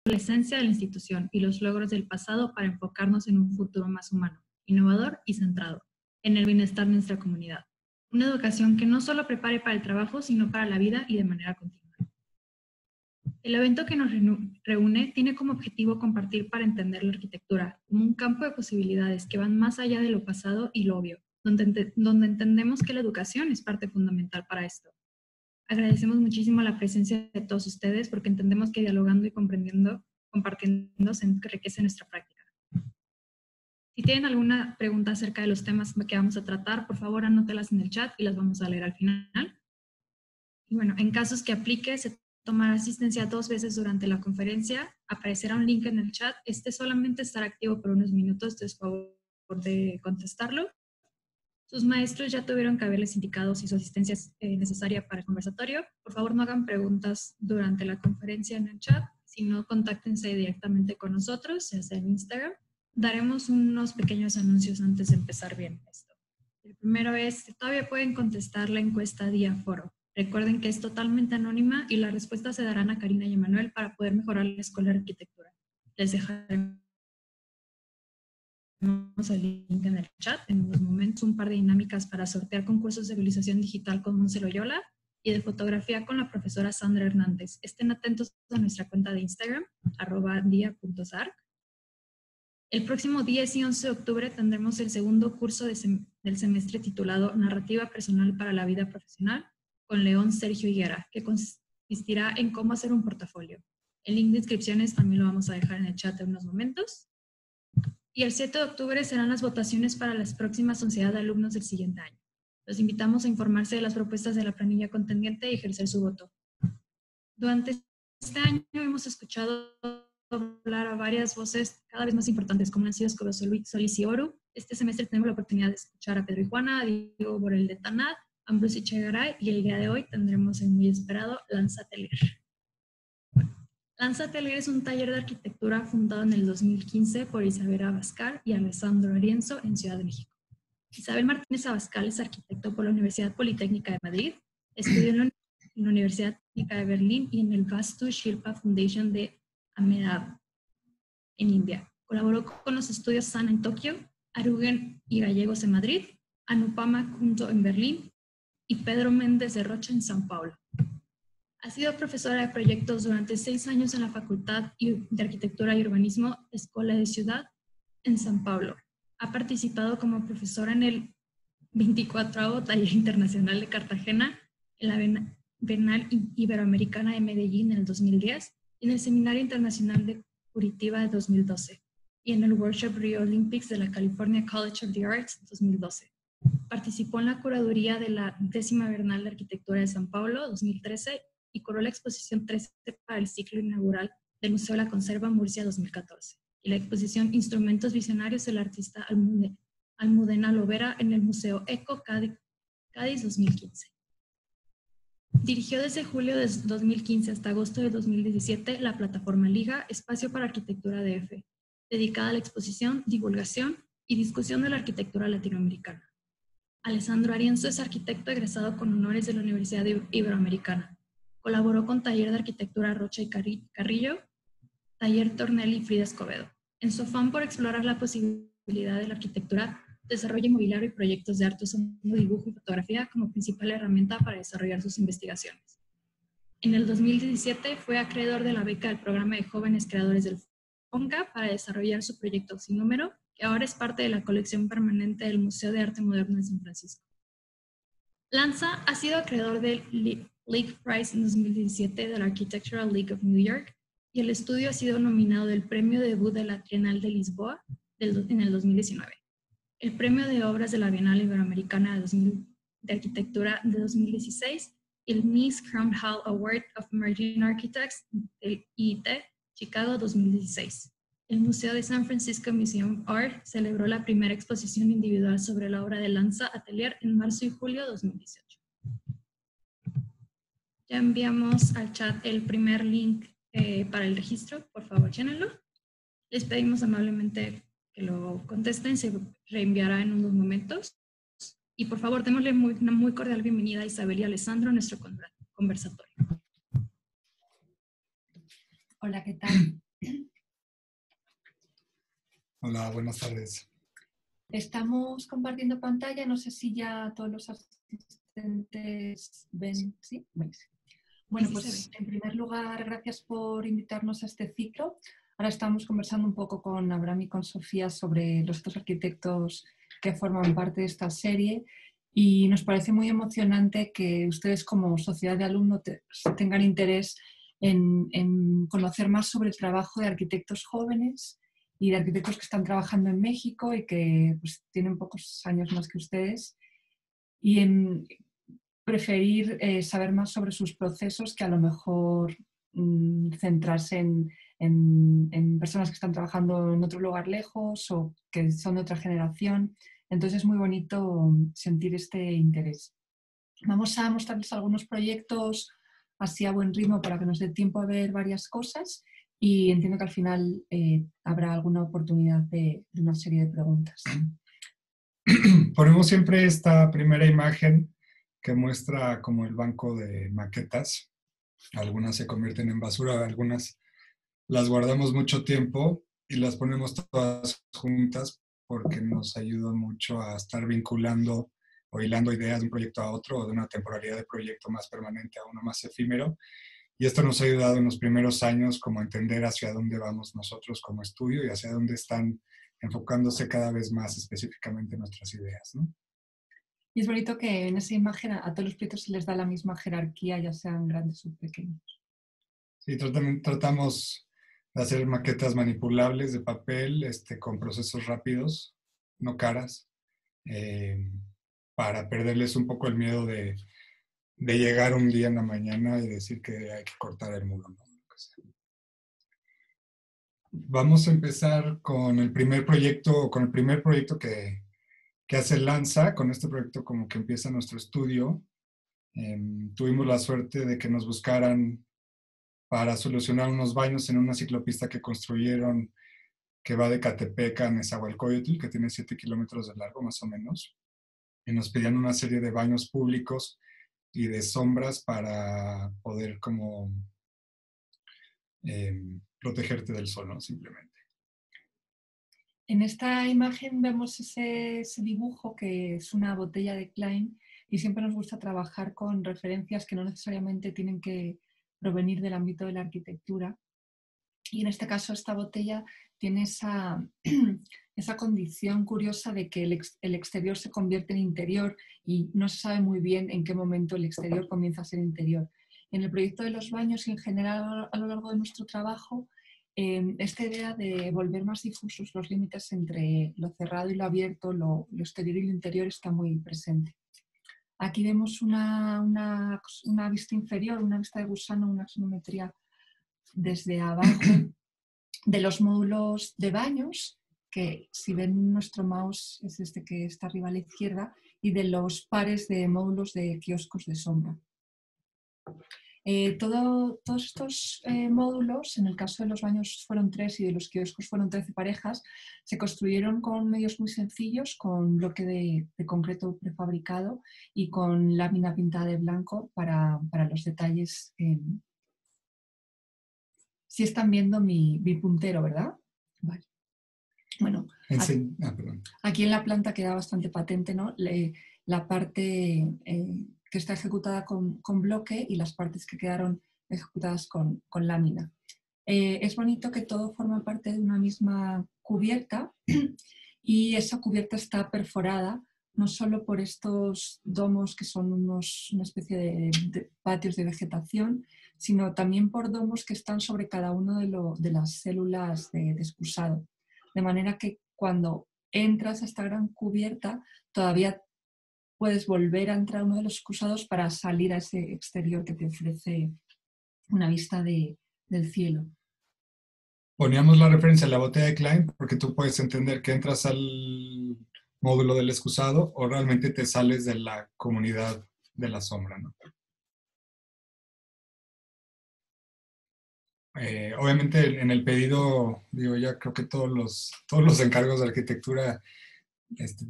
la esencia de la institución y los logros del pasado para enfocarnos en un futuro más humano, innovador y centrado en el bienestar de nuestra comunidad. Una educación que no solo prepare para el trabajo, sino para la vida y de manera continua. El evento que nos reúne tiene como objetivo compartir para entender la arquitectura como un campo de posibilidades que van más allá de lo pasado y lo obvio, donde entendemos que la educación es parte fundamental para esto. Agradecemos muchísimo la presencia de todos ustedes porque entendemos que dialogando y compartiendo se enriquece nuestra práctica. Si tienen alguna pregunta acerca de los temas que vamos a tratar, por favor anótelas en el chat y las vamos a leer al final. Y bueno, en casos que aplique, se tomará asistencia 2 veces durante la conferencia. Aparecerá un link en el chat. Este solamente estará activo por unos minutos, entonces por favor de contestarlo. Sus maestros ya tuvieron que haberles indicado si su asistencia es necesaria para el conversatorio. Por favor, no hagan preguntas durante la conferencia en el chat, sino contáctense directamente con nosotros, ya sea en Instagram. Daremos unos pequeños anuncios antes de empezar bien esto. El primero es que todavía pueden contestar la encuesta Día Foro. Recuerden que es totalmente anónima y las respuestas se darán a Karina y a Manuel para poder mejorar la escuela de arquitectura. Les dejaremos el link en el chat en unos momentos, un par de dinámicas para sortear concursos de visualización digital con Monse Loyola y de fotografía con la profesora Sandra Hernández. Estén atentos a nuestra cuenta de Instagram, @dia.sarc. El próximo 10 y 11 de octubre tendremos el segundo curso del semestre titulado Narrativa Personal para la Vida Profesional con León Sergio Higuera, que consistirá en cómo hacer un portafolio. El link de inscripciones también lo vamos a dejar en el chat en unos momentos. Y el 7 de octubre serán las votaciones para las próximas sociedades de alumnos del siguiente año. Los invitamos a informarse de las propuestas de la planilla contendiente y ejercer su voto. Durante este año hemos escuchado hablar a varias voces cada vez más importantes, como han sido Escobar Solís y Oru. Este semestre tenemos la oportunidad de escuchar a Pedro y Juana, a Diego Borel de Tanat, a Ambrosio Chegaray, y el día de hoy tendremos el muy esperado Lanza Atelier. Lanza Atelier es un taller de arquitectura fundado en el 2015 por Isabel Abascal y Alessandro Arienzo en Ciudad de México. Isabel Martínez Abascal es arquitecto por la Universidad Politécnica de Madrid, estudió en la Universidad Técnica de Berlín y en el Vastu Shilpa Foundation de Ahmedabad, en India. Colaboró con los estudios Sana en Tokio, Arugen y Gallegos en Madrid, Anupama Kunto en Berlín y Pedro Méndez de Rocha en São Paulo. Ha sido profesora de proyectos durante 6 años en la Facultad de Arquitectura y Urbanismo Escuela de Ciudad en São Paulo. Ha participado como profesora en el 24º Taller Internacional de Cartagena, en la Bienal Iberoamericana de Medellín en el 2010 y en el Seminario Internacional de Curitiba de 2012 y en el Workshop Rio Olympics de la California College of the Arts 2012. Participó en la curaduría de la 10ª Bienal de Arquitectura de São Paulo 2013 y curó la exposición 13 para el ciclo inaugural del Museo de la Conserva Murcia 2014 y la exposición Instrumentos Visionarios del artista Almudena Lovera en el Museo ECO Cádiz 2015. Dirigió desde julio de 2015 hasta agosto de 2017 la plataforma Liga, Espacio para Arquitectura DF, dedicada a la exposición, divulgación y discusión de la arquitectura latinoamericana. Alessandro Arienzo es arquitecto egresado con honores de la Universidad Iberoamericana. Colaboró con Taller de Arquitectura Rocha y Carrillo, Taller Tornelli y Frida Escobedo. En su afán por explorar la posibilidad de la arquitectura, desarrolla mobiliario y proyectos de arte usando dibujo y fotografía como principal herramienta para desarrollar sus investigaciones. En el 2017 fue acreedor de la beca del programa de jóvenes creadores del FONCA para desarrollar su proyecto Sin Número, que ahora es parte de la colección permanente del Museo de Arte Moderno de San Francisco. Lanza ha sido acreedor del League Prize en 2017 de la Architectural League of New York y el estudio ha sido nominado del Premio Debut de la Trienal de Lisboa en el 2019, el Premio de Obras de la Bienal Iberoamericana de Arquitectura de 2016 y el Mies Crown Hall Award of Emerging Architects del IIT Chicago 2016. El Museo de San Francisco Museum of Art celebró la primera exposición individual sobre la obra de Lanza Atelier en marzo y julio de 2018. Ya enviamos al chat el primer link para el registro, por favor, llénenlo. Les pedimos amablemente que lo contesten, se reenviará en unos momentos. Y por favor, démosle una muy cordial bienvenida a Isabel y Alessandro a nuestro conversatorio. Hola, ¿qué tal? Hola, buenas tardes. Estamos compartiendo pantalla, no sé si ya todos los asistentes ven, ¿sí? ¿Veis? Bueno, Sí, se pues ve. en primer lugar, gracias por invitarnos a este ciclo. Ahora estamos conversando un poco con Abraham y con Sofía sobre los otros arquitectos que forman parte de esta serie y nos parece muy emocionante que ustedes como sociedad de alumnos tengan interés en conocer más sobre el trabajo de arquitectos jóvenes y de arquitectos que están trabajando en México y que pues, tienen pocos años más que ustedes y en preferir saber más sobre sus procesos que a lo mejor centrarse en personas que están trabajando en otro lugar lejos o que son de otra generación. Entonces es muy bonito sentir este interés. Vamos a mostrarles algunos proyectos así a buen ritmo para que nos dé tiempo a ver varias cosas y entiendo que al final habrá alguna oportunidad de una serie de preguntas. Ponemos siempre esta primera imagen que muestra como el banco de maquetas. Algunas se convierten en basura, algunas las guardamos mucho tiempo y las ponemos todas juntas porque nos ayuda mucho a estar vinculando o hilando ideas de un proyecto a otro o de una temporalidad de proyecto más permanente a uno más efímero. Y esto nos ha ayudado en los primeros años como a entender hacia dónde vamos nosotros como estudio y hacia dónde están enfocándose cada vez más específicamente nuestras ideas, ¿no? Y es bonito que en esa imagen a todos los proyectos se les da la misma jerarquía, ya sean grandes o pequeños. Sí, tratamos de hacer maquetas manipulables de papel con procesos rápidos, no caras, eh, para perderles un poco el miedo de llegar un día en la mañana y decir que hay que cortar el muro, ¿no? Vamos a empezar con el primer proyecto, que hace Lanza. Con este proyecto como que empieza nuestro estudio. Tuvimos la suerte de que nos buscaran para solucionar unos baños en una ciclopista que construyeron que va de Catepec a Nezahualcóyotl, que tiene 7 kilómetros de largo más o menos. Y nos pedían una serie de baños públicos y de sombras para poder como protegerte del sol, ¿no? Simplemente. En esta imagen vemos ese dibujo que es una botella de Klein y siempre nos gusta trabajar con referencias que no necesariamente tienen que provenir del ámbito de la arquitectura. Y en este caso esta botella tiene esa condición curiosa de que el exterior se convierte en interior y no se sabe muy bien en qué momento el exterior comienza a ser interior. En el proyecto de los baños y en general a lo largo de nuestro trabajo, esta idea de volver más difusos los límites entre lo cerrado y lo abierto, lo exterior y lo interior está muy presente. Aquí vemos una vista inferior, una vista de gusano, una axonometría desde abajo de los módulos de baños, que si ven nuestro mouse es este que está arriba a la izquierda, y de los pares de módulos de kioscos de sombra. Todos estos módulos, en el caso de los baños fueron 3 y de los kioscos fueron 13 parejas, se construyeron con medios muy sencillos, con bloque de concreto prefabricado y con lámina pintada de blanco para los detalles. Sí están viendo mi puntero, ¿verdad? Vale. Bueno, aquí en la planta queda bastante patente, ¿no? La parte que está ejecutada con bloque y las partes que quedaron ejecutadas con lámina. Es bonito que todo forma parte de una misma cubierta y esa cubierta está perforada no solo por estos domos que son una especie de patios de vegetación, sino también por domos que están sobre cada uno de las células de excusado. De manera que cuando entras a esta gran cubierta, todavía puedes volver a entrar a uno de los excusados para salir a ese exterior que te ofrece una vista del cielo. Poníamos la referencia a la botella de Klein porque tú puedes entender que entras al módulo del excusado o realmente te sales de la comunidad de la sombra, ¿no? Obviamente en el pedido, digo, ya creo que todos los encargos de arquitectura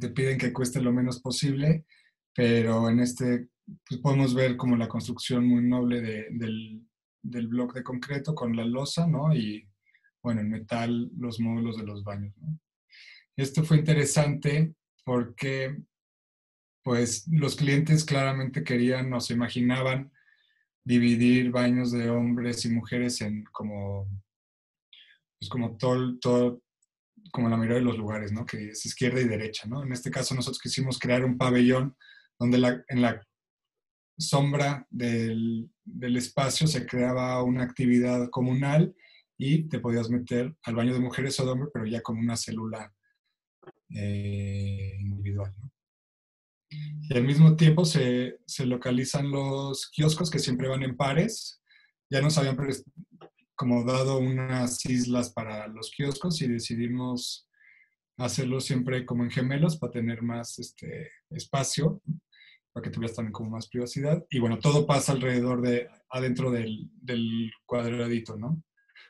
te piden que cueste lo menos posible, pero en pues podemos ver como la construcción muy noble del bloque de concreto con la losa, ¿no? Y bueno, en metal los módulos de los baños, ¿no? Esto fue interesante porque pues los clientes claramente querían o se imaginaban dividir baños de hombres y mujeres en como, pues como todo, como la mayoría de los lugares, ¿no? Que es izquierda y derecha, ¿no? En este caso nosotros quisimos crear un pabellón donde en la sombra del espacio se creaba una actividad comunal y te podías meter al baño de mujeres o de hombres, pero ya con una célula individual, ¿no? Y al mismo tiempo se localizan los kioscos que siempre van en pares. Ya nos habían como dado unas islas para los kioscos y decidimos hacerlo siempre como en gemelos para tener más espacio, para que tuvieras también como más privacidad. Y bueno, todo pasa adentro del cuadradito, ¿no?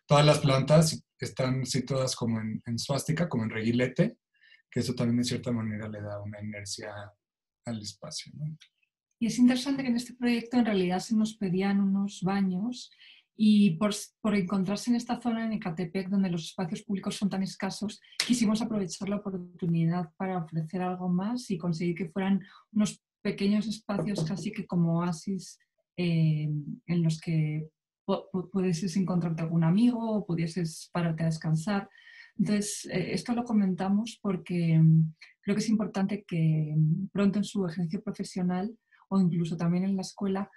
Todas las plantas están situadas como en suástica, como en reguilete, que eso también de cierta manera le da una inercia al espacio, ¿no? Y es interesante que en este proyecto en realidad se nos pedían unos baños y por encontrarse en esta zona en Ecatepec donde los espacios públicos son tan escasos, quisimos aprovechar la oportunidad para ofrecer algo más y conseguir que fueran unos pequeños espacios casi que como oasis en los que pudieses encontrarte algún amigo o pudieses pararte a descansar. Entonces, esto lo comentamos porque creo que es importante que pronto en su ejercicio profesional o incluso también en la escuela,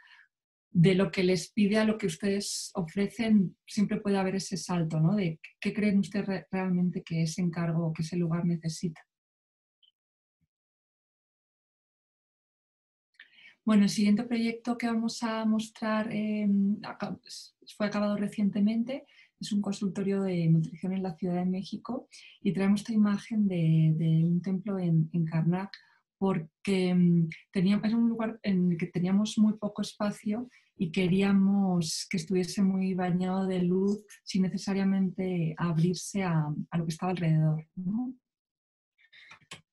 de lo que les pide a lo que ustedes ofrecen, siempre puede haber ese salto, ¿no? De qué creen ustedes realmente que ese encargo o que ese lugar necesita. Bueno, el siguiente proyecto que vamos a mostrar fue acabado recientemente. Es un consultorio de nutrición en la Ciudad de México y traemos esta imagen de un templo en Karnak porque era un lugar en el que teníamos muy poco espacio y queríamos que estuviese muy bañado de luz sin necesariamente abrirse a lo que estaba alrededor, ¿no?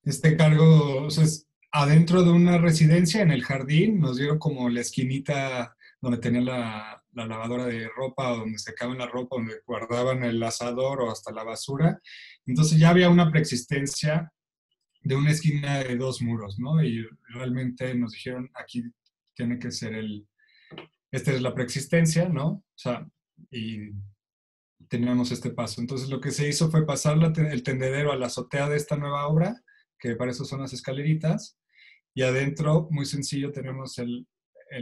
Este cargo, o sea, es adentro de una residencia, en el jardín, nos dieron como la esquinita donde tenían la lavadora de ropa, o donde secaban la ropa, donde guardaban el asador o hasta la basura. Entonces ya había una preexistencia de una esquina de dos muros, ¿no? Y realmente nos dijeron, aquí tiene que ser esta es la preexistencia, ¿no? O sea, y teníamos este paso. Entonces lo que se hizo fue pasar el tendedero a la azotea de esta nueva obra, que para eso son las escaleritas, y adentro, muy sencillo, tenemos el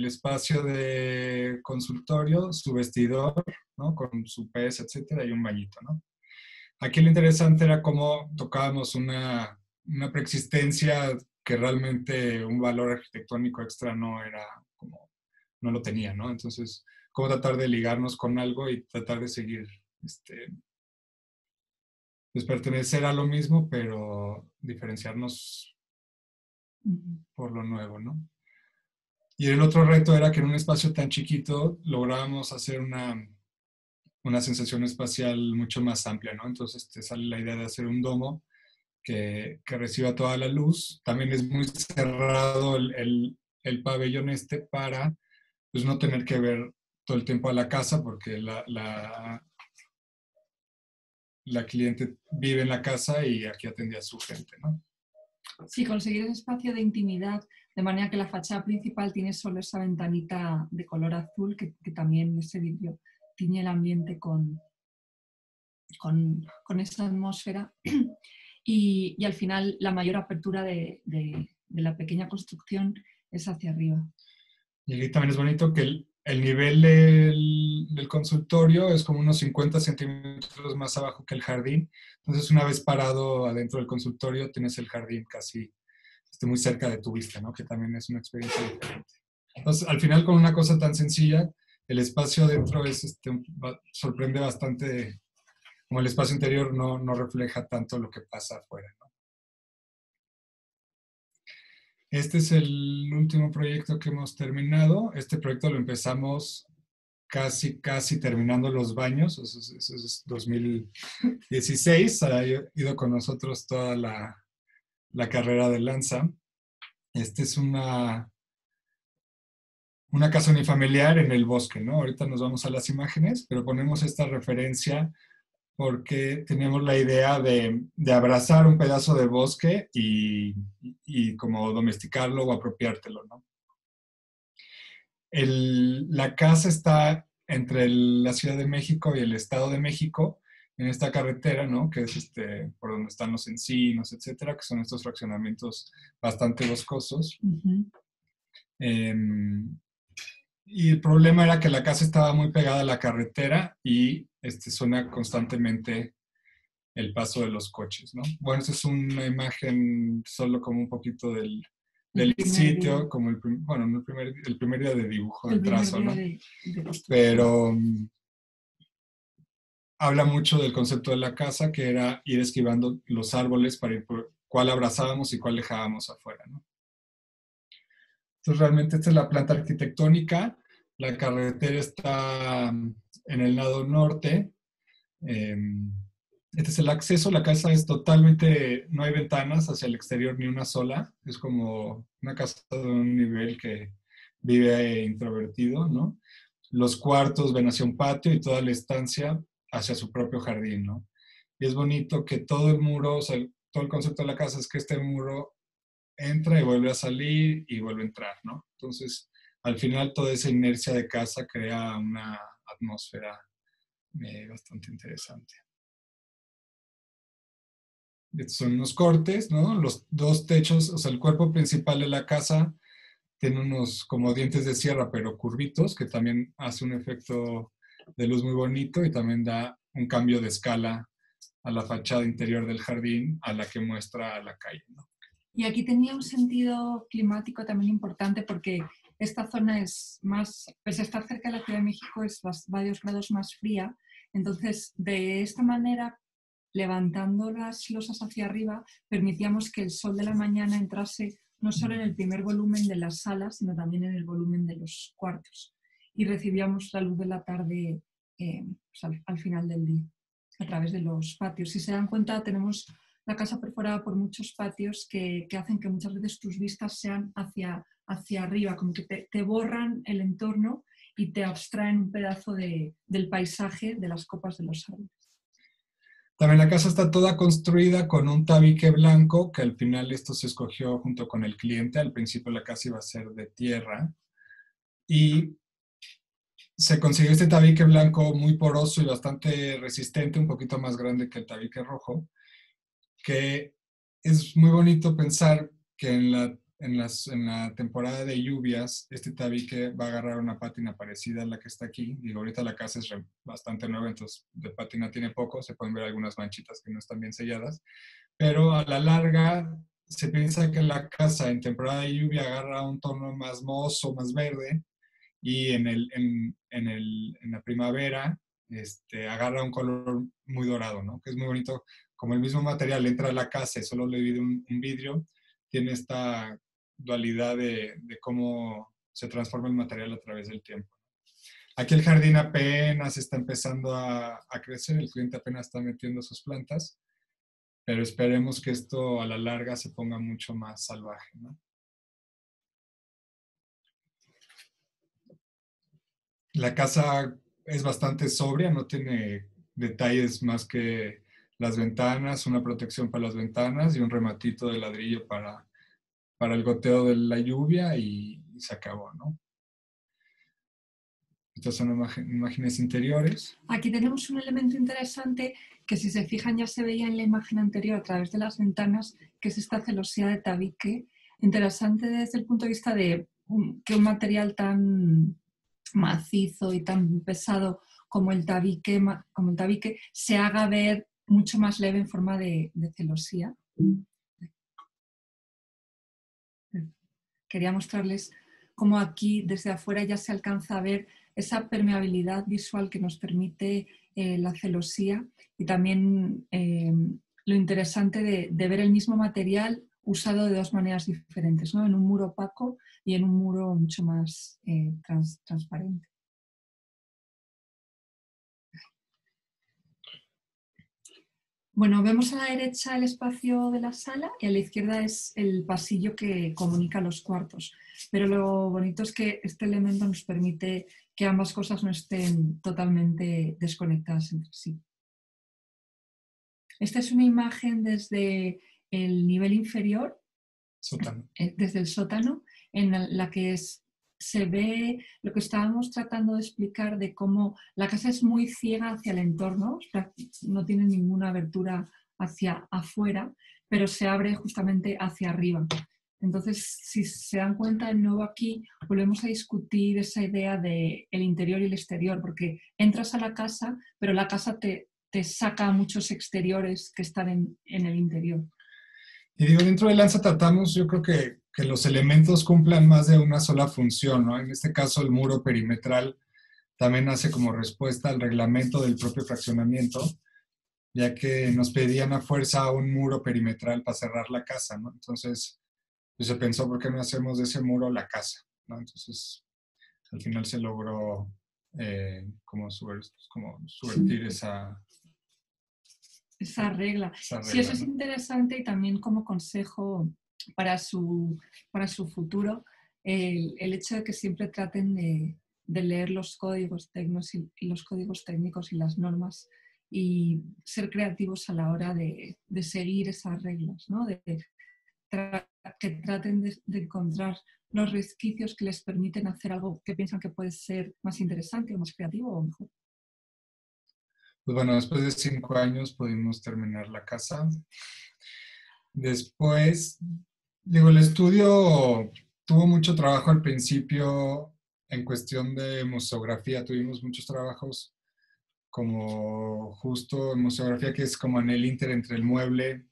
espacio de consultorio, su vestidor, ¿no? Con su pez, etcétera, y un bañito, ¿no? Aquí lo interesante era cómo tocábamos una preexistencia que realmente un valor arquitectónico extra no era como, no lo tenía, ¿no? Entonces, cómo tratar de ligarnos con algo y tratar de seguir, pues pertenecer a lo mismo, pero diferenciarnos por lo nuevo, ¿no? Y el otro reto era que en un espacio tan chiquito lográbamos hacer una sensación espacial mucho más amplia, ¿no? Entonces te sale la idea de hacer un domo que reciba toda la luz. También es muy cerrado el pabellón para pues, no tener que ver todo el tiempo a la casa porque la cliente vive en la casa y aquí atendía a su gente, ¿no? Sí, conseguir ese espacio de intimidad, de manera que la fachada principal tiene solo esa ventanita de color azul, que también ese vidrio tiñe el ambiente con esa atmósfera. Y al final la mayor apertura de la pequeña construcción es hacia arriba. Y aquí también es bonito que el nivel del consultorio es como unos 50 centímetros más abajo que el jardín. Entonces, una vez parado adentro del consultorio, tienes el jardín casi muy cerca de tu vista, ¿no? Que también es una experiencia diferente. Entonces, al final, con una cosa tan sencilla, el espacio adentro sorprende bastante, como el espacio interior no refleja tanto lo que pasa afuera, ¿no? Este es el último proyecto que hemos terminado. Este proyecto lo empezamos casi terminando los baños. Eso es 2016. Ha ido con nosotros toda la carrera de Lanza. Este es una casa unifamiliar en el bosque, ¿no? Ahorita nos vamos a las imágenes, pero ponemos esta referencia porque teníamos la idea de abrazar un pedazo de bosque y como domesticarlo o apropiártelo, ¿no? La casa está entre la Ciudad de México y el Estado de México, en esta carretera, ¿no? Que es por donde están los encinos, etcétera, que son estos fraccionamientos bastante boscosos. Y el problema era que la casa estaba muy pegada a la carretera y suena constantemente el paso de los coches, ¿no? Bueno, esa es una imagen solo como un poquito del sitio, día. Como bueno, no el primer día de dibujo, de trazo, ¿no? Pero habla mucho del concepto de la casa, que era ir esquivando los árboles para ir por cuál abrazábamos y cuál dejábamos afuera, ¿no? Entonces, realmente esta es la planta arquitectónica. La carretera está en el lado norte. Este es el acceso. La casa es totalmente, no hay ventanas hacia el exterior ni una sola. Es como una casa de un nivel que vive introvertido, ¿no? Los cuartos ven hacia un patio y toda la estancia hacia su propio jardín, ¿no? Y es bonito que todo el muro, o sea, todo el concepto de la casa es que este muro entra y vuelve a salir y vuelve a entrar, ¿no? Entonces, al final toda esa inercia de casa crea una atmósfera bastante interesante. Estos son unos cortes, ¿no? Los dos techos, o sea, el cuerpo principal de la casa tiene unos como dientes de sierra, pero curvitos, que también hace un efecto de luz muy bonito y también da un cambio de escala a la fachada interior del jardín a la que muestra la calle, ¿no? Y aquí tenía un sentido climático también importante porque esta zona es más, pese a estar cerca de la Ciudad de México, es varios grados más fría. Entonces, de esta manera, levantando las losas hacia arriba, permitíamos que el sol de la mañana entrase no solo en el primer volumen de las salas, sino también en el volumen de los cuartos. Y recibíamos la luz de la tarde pues al final del día, a través de los patios. Si se dan cuenta, tenemos la casa perforada por muchos patios que hacen que muchas veces tus vistas sean hacia arriba, como que te borran el entorno y te abstraen un pedazo del paisaje de las copas de los árboles. También la casa está toda construida con un tabique blanco, que al final esto se escogió junto con el cliente. Al principio la casa iba a ser de tierra. Y se consiguió este tabique blanco muy poroso y bastante resistente, un poquito más grande que el tabique rojo, que es muy bonito pensar que en la temporada de lluvias este tabique va a agarrar una pátina parecida a la que está aquí. Digo, ahorita la casa es bastante nueva, entonces de pátina tiene poco, se pueden ver algunas manchitas que no están bien selladas, pero a la larga se piensa que la casa en temporada de lluvia agarra un tono más mohoso, más verde, y en la primavera agarra un color muy dorado, ¿no? Que es muy bonito. Como el mismo material entra a la casa y solo le divide un vidrio, tiene esta dualidad de cómo se transforma el material a través del tiempo. Aquí el jardín apenas está empezando a crecer, el cliente apenas está metiendo sus plantas, pero esperemos que esto a la larga se ponga mucho más salvaje, ¿no? La casa es bastante sobria, no tiene detalles más que las ventanas, una protección para las ventanas y un rematito de ladrillo para el goteo de la lluvia y se acabó, ¿no? Estas son imágenes interiores. Aquí tenemos un elemento interesante que, si se fijan, ya se veía en la imagen anterior a través de las ventanas, que es esta celosía de tabique. Interesante desde el punto de vista de que un material tan macizo y tan pesado como el tabique se haga ver mucho más leve en forma de celosía. Quería mostrarles cómo aquí desde afuera ya se alcanza a ver esa permeabilidad visual que nos permite la celosía y también lo interesante de ver el mismo material usado de dos maneras diferentes, ¿no? En un muro opaco y en un muro mucho más transparente. Bueno, vemos a la derecha el espacio de la sala y a la izquierda es el pasillo que comunica los cuartos. Pero lo bonito es que este elemento nos permite que ambas cosas no estén totalmente desconectadas entre sí. Esta es una imagen desde el nivel inferior, Sótano. desde el sótano, en la que se ve lo que estábamos tratando de explicar de cómo la casa es muy ciega hacia el entorno, no tiene ninguna abertura hacia afuera, pero se abre justamente hacia arriba. Entonces, si se dan cuenta, de nuevo aquí volvemos a discutir esa idea de el interior y el exterior, porque entras a la casa, pero la casa te saca muchos exteriores que están en el interior. Y digo, dentro de Lanza tratamos, yo creo que los elementos cumplan más de una sola función, ¿no? En este caso, el muro perimetral también hace como respuesta al reglamento del propio fraccionamiento, ya que nos pedían a fuerza un muro perimetral para cerrar la casa, ¿no? Entonces, pues se pensó, ¿por qué no hacemos de ese muro la casa? ¿No? Entonces, al final se logró como subvertir esa regla. Esa Sí, eso regla, es ¿no? interesante y también como consejo para su futuro, el hecho de que siempre traten de leer los códigos técnicos y los códigos técnicos y las normas y ser creativos a la hora de seguir esas reglas, ¿no? Que traten de encontrar los resquicios que les permiten hacer algo que piensan que puede ser más interesante o más creativo o mejor. Pues bueno, después de 5 años pudimos terminar la casa. Después, digo, el estudio tuvo mucho trabajo al principio en cuestión de museografía. Tuvimos muchos trabajos como justo en museografía, que es como en el inter entre el mueble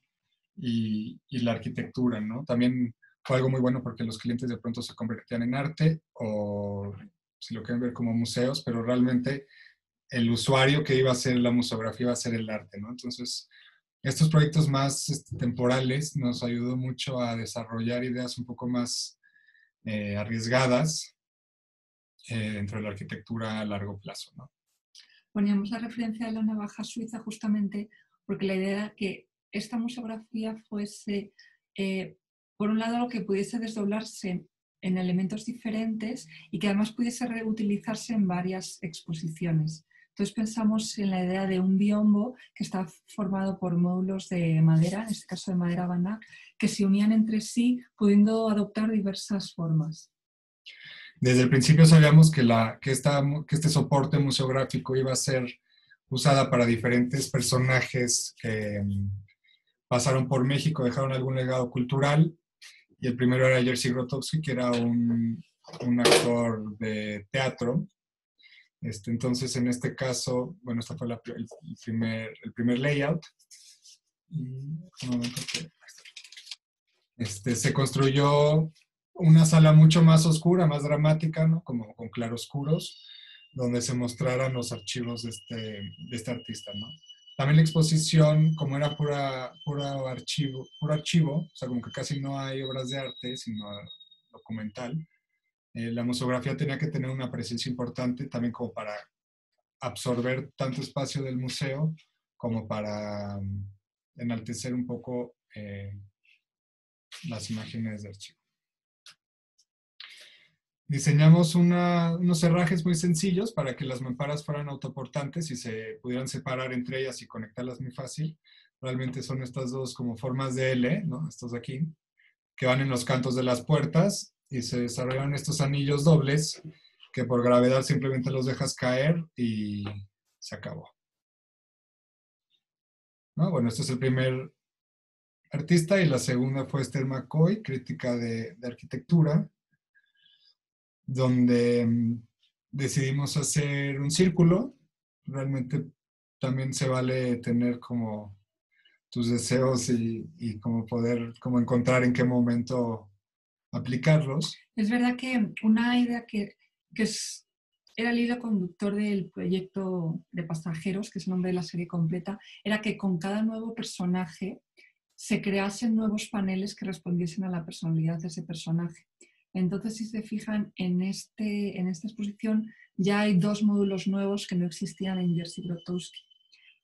y la arquitectura, ¿no? También fue algo muy bueno porque los clientes de pronto se convertían en arte o si lo quieren ver como museos, pero realmente el usuario que iba a hacer la museografía iba a ser el arte, ¿no? Entonces, estos proyectos más temporales nos ayudó mucho a desarrollar ideas un poco más arriesgadas dentro de la arquitectura a largo plazo, ¿no? Poníamos la referencia de la navaja suiza justamente porque la idea era que esta museografía fuese, por un lado, lo que pudiese desdoblarse en elementos diferentes y que además pudiese reutilizarse en varias exposiciones. Entonces pensamos en la idea de un biombo que está formado por módulos de madera, en este caso de madera banach, que se unían entre sí pudiendo adoptar diversas formas. Desde el principio sabíamos que este soporte museográfico iba a ser usada para diferentes personajes que pasaron por México, dejaron algún legado cultural, y el primero era Jerzy Grotowski, que era un actor de teatro. Entonces, en este caso, bueno, este fue el primer layout. Se construyó una sala mucho más oscura, más dramática, ¿no? Como con claroscuros, donde se mostraran los archivos de este artista, ¿no? También la exposición, como era puro archivo, o sea, como que casi no hay obras de arte, sino documental, la museografía tenía que tener una presencia importante también como para absorber tanto espacio del museo como para enaltecer un poco las imágenes de archivo. Diseñamos unos herrajes muy sencillos para que las mamparas fueran autoportantes y se pudieran separar entre ellas y conectarlas muy fácil. Realmente son estas dos como formas de L, ¿no? Estos de aquí, que van en los cantos de las puertas y se desarrollaron estos anillos dobles que por gravedad simplemente los dejas caer y se acabó. ¿No? Bueno, este es el primer artista y la segunda fue Esther McCoy, crítica de arquitectura, donde decidimos hacer un círculo. Realmente también se vale tener como tus deseos y como poder como encontrar en qué momento aplicarlos. Es verdad que una idea que era el hilo conductor del proyecto de Pasajeros, que es el nombre de la serie completa, era que con cada nuevo personaje se creasen nuevos paneles que respondiesen a la personalidad de ese personaje. Entonces, si se fijan, en esta exposición ya hay 2 módulos nuevos que no existían en Jerzy Grotowski.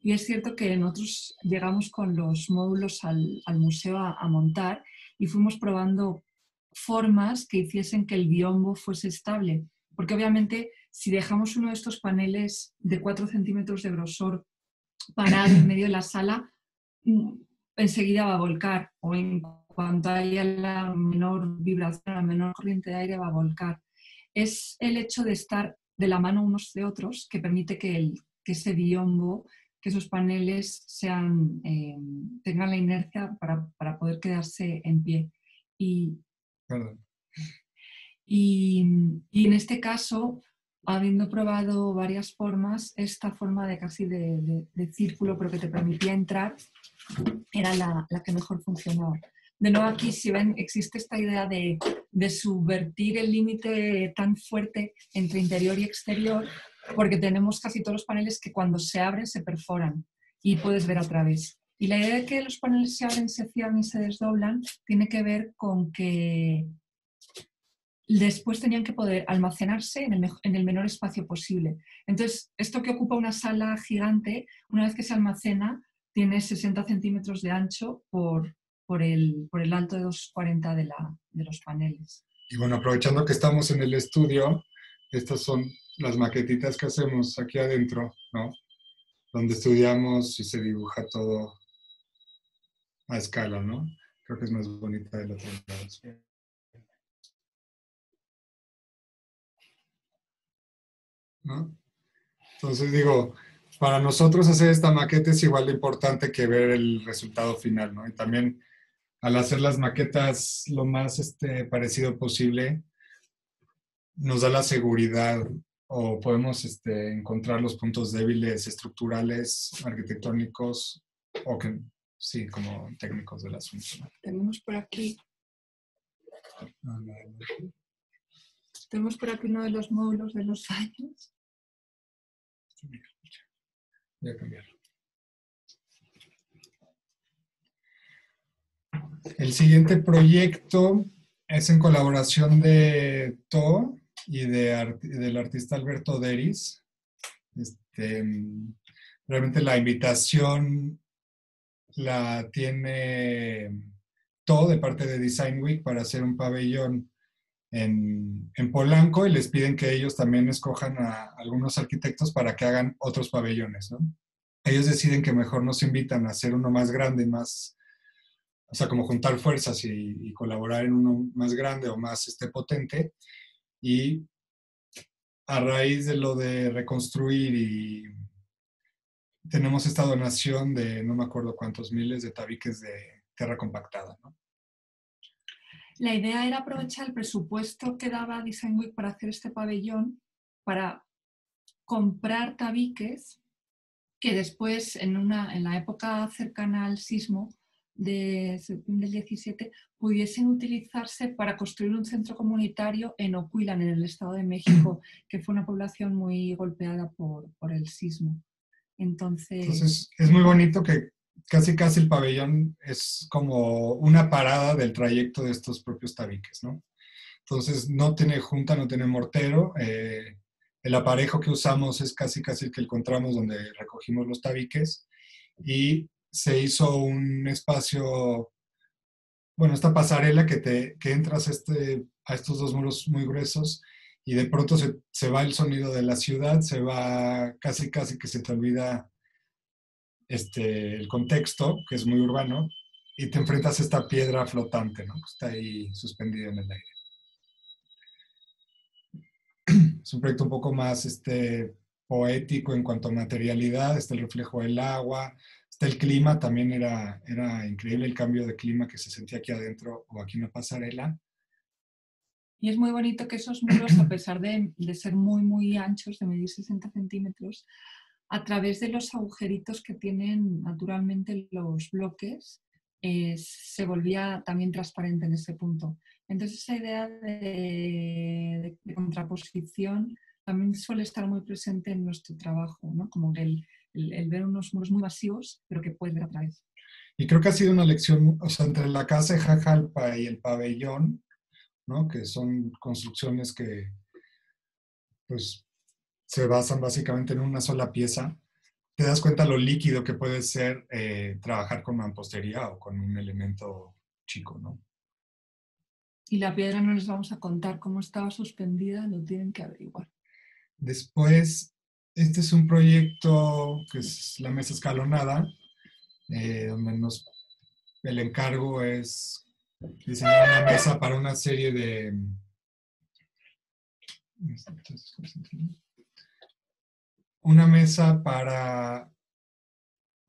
Y es cierto que nosotros llegamos con los módulos al museo a montar y fuimos probando formas que hiciesen que el biombo fuese estable. Porque obviamente si dejamos uno de estos paneles de 4 centímetros de grosor parado en medio de la sala, enseguida va a volcar, o en cuanto haya la menor vibración, la menor corriente de aire, va a volcar. Es el hecho de estar de la mano unos de otros que permite que ese biombo, que esos paneles tengan la inercia para poder quedarse en pie. Perdón. Y en este caso, habiendo probado varias formas, esta forma de casi de círculo, pero que te permitía entrar, era la que mejor funcionaba. De nuevo aquí, si ven, existe esta idea de subvertir el límite tan fuerte entre interior y exterior, porque tenemos casi todos los paneles que cuando se abren se perforan y puedes ver a través. Y la idea de que los paneles se abren, se cierran y se desdoblan tiene que ver con que después tenían que poder almacenarse en el menor espacio posible. Entonces, esto que ocupa una sala gigante, una vez que se almacena, tiene 60 centímetros de ancho por el alto de 2,40 de los paneles. Y bueno, aprovechando que estamos en el estudio, estas son las maquetitas que hacemos aquí adentro, ¿no? Donde estudiamos y se dibuja todo a escala, ¿no? Creo que es más bonita del otro lado. ¿No? Entonces digo, para nosotros hacer esta maqueta es igual de importante que ver el resultado final, ¿no? Y también al hacer las maquetas lo más parecido posible, nos da la seguridad o podemos encontrar los puntos débiles estructurales, arquitectónicos o que sí, como técnicos del asunto, ¿no? Tenemos por aquí uno de los módulos de los años. Voy a cambiarlo. El siguiente proyecto es en colaboración de To y del artista Alberto Deris. Realmente la invitación la tiene To de parte de Design Week para hacer un pabellón en Polanco y les piden que ellos también escojan a algunos arquitectos para que hagan otros pabellones, ¿no? Ellos deciden que mejor nos invitan a hacer uno más grande, o sea, como juntar fuerzas y colaborar en uno más grande o más potente. Y a raíz de lo de reconstruir y tenemos esta donación de no me acuerdo cuántos miles de tabiques de tierra compactada, ¿no? La idea era aprovechar el presupuesto que daba Design Week para hacer este pabellón para comprar tabiques que después, en la época cercana al sismo de septiembre del 17, pudiesen utilizarse para construir un centro comunitario en Ocuilan, en el Estado de México, que fue una población muy golpeada por el sismo. Entonces, es muy bonito que casi el pabellón es como una parada del trayecto de estos propios tabiques, ¿no? Entonces no tiene junta, no tiene mortero. El aparejo que usamos es casi el que encontramos donde recogimos los tabiques y se hizo un espacio, bueno, esta pasarela que entras a estos dos muros muy gruesos y de pronto se va el sonido de la ciudad, se va casi que se te olvida el contexto, que es muy urbano, y te enfrentas a esta piedra flotante, ¿no? Que está ahí suspendida en el aire. Es un proyecto un poco más poético en cuanto a materialidad, está el reflejo del agua, está el clima, también era increíble el cambio de clima que se sentía aquí adentro o aquí en la pasarela. Y es muy bonito que esos muros, a pesar de ser muy, muy anchos, de medir 60 centímetros, a través de los agujeritos que tienen naturalmente los bloques, se volvía también transparente en ese punto. Entonces esa idea de contraposición también suele estar muy presente en nuestro trabajo, ¿no? Como el ver unos muros muy masivos, pero que puedes ver a través. Y creo que ha sido una lección, o sea, entre la casa de Jajalpa y el pabellón, ¿no? Que son construcciones que pues se basan básicamente en una sola pieza, te das cuenta lo líquido que puede ser trabajar con mampostería o con un elemento chico, ¿no? Y la piedra no les vamos a contar cómo estaba suspendida, lo tienen que averiguar. Después, este es un proyecto que es la mesa escalonada. donde el encargo es diseñar una mesa para una serie de... Una mesa para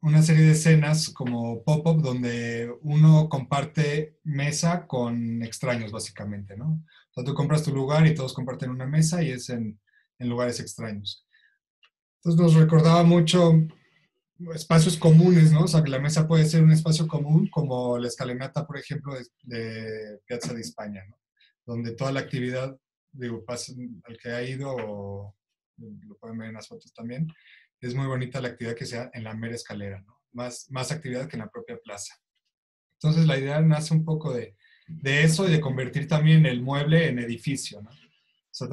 una serie de escenas como pop-up donde uno comparte mesa con extraños, básicamente, ¿no? O sea, tú compras tu lugar y todos comparten una mesa y es en lugares extraños. Entonces nos recordaba mucho espacios comunes, ¿no? O sea, que la mesa puede ser un espacio común, como la escalinata, por ejemplo, de Piazza de España, ¿no? Donde toda la actividad, digo, al que ha ido, o lo pueden ver en las fotos también, es muy bonita la actividad que sea en la mera escalera, ¿no? Más actividad que en la propia plaza. Entonces la idea nace un poco de eso y de convertir también el mueble en edificio, ¿no? O sea,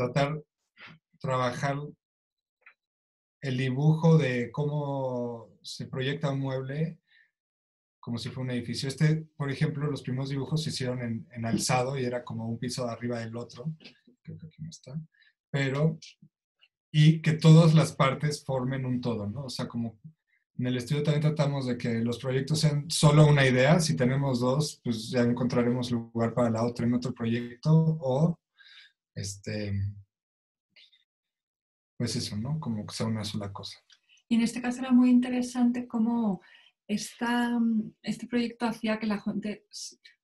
trabajar el dibujo de cómo se proyecta un mueble como si fuera un edificio. Por ejemplo, los primeros dibujos se hicieron en alzado y era como un piso arriba del otro. Creo que aquí no está. Y que todas las partes formen un todo, ¿no? O sea, como en el estudio también tratamos de que los proyectos sean solo una idea. Si tenemos dos, pues ya encontraremos lugar para la otra en otro proyecto o, pues eso, ¿no? Como que sea una sola cosa. Y en este caso era muy interesante cómo este proyecto hacía que la gente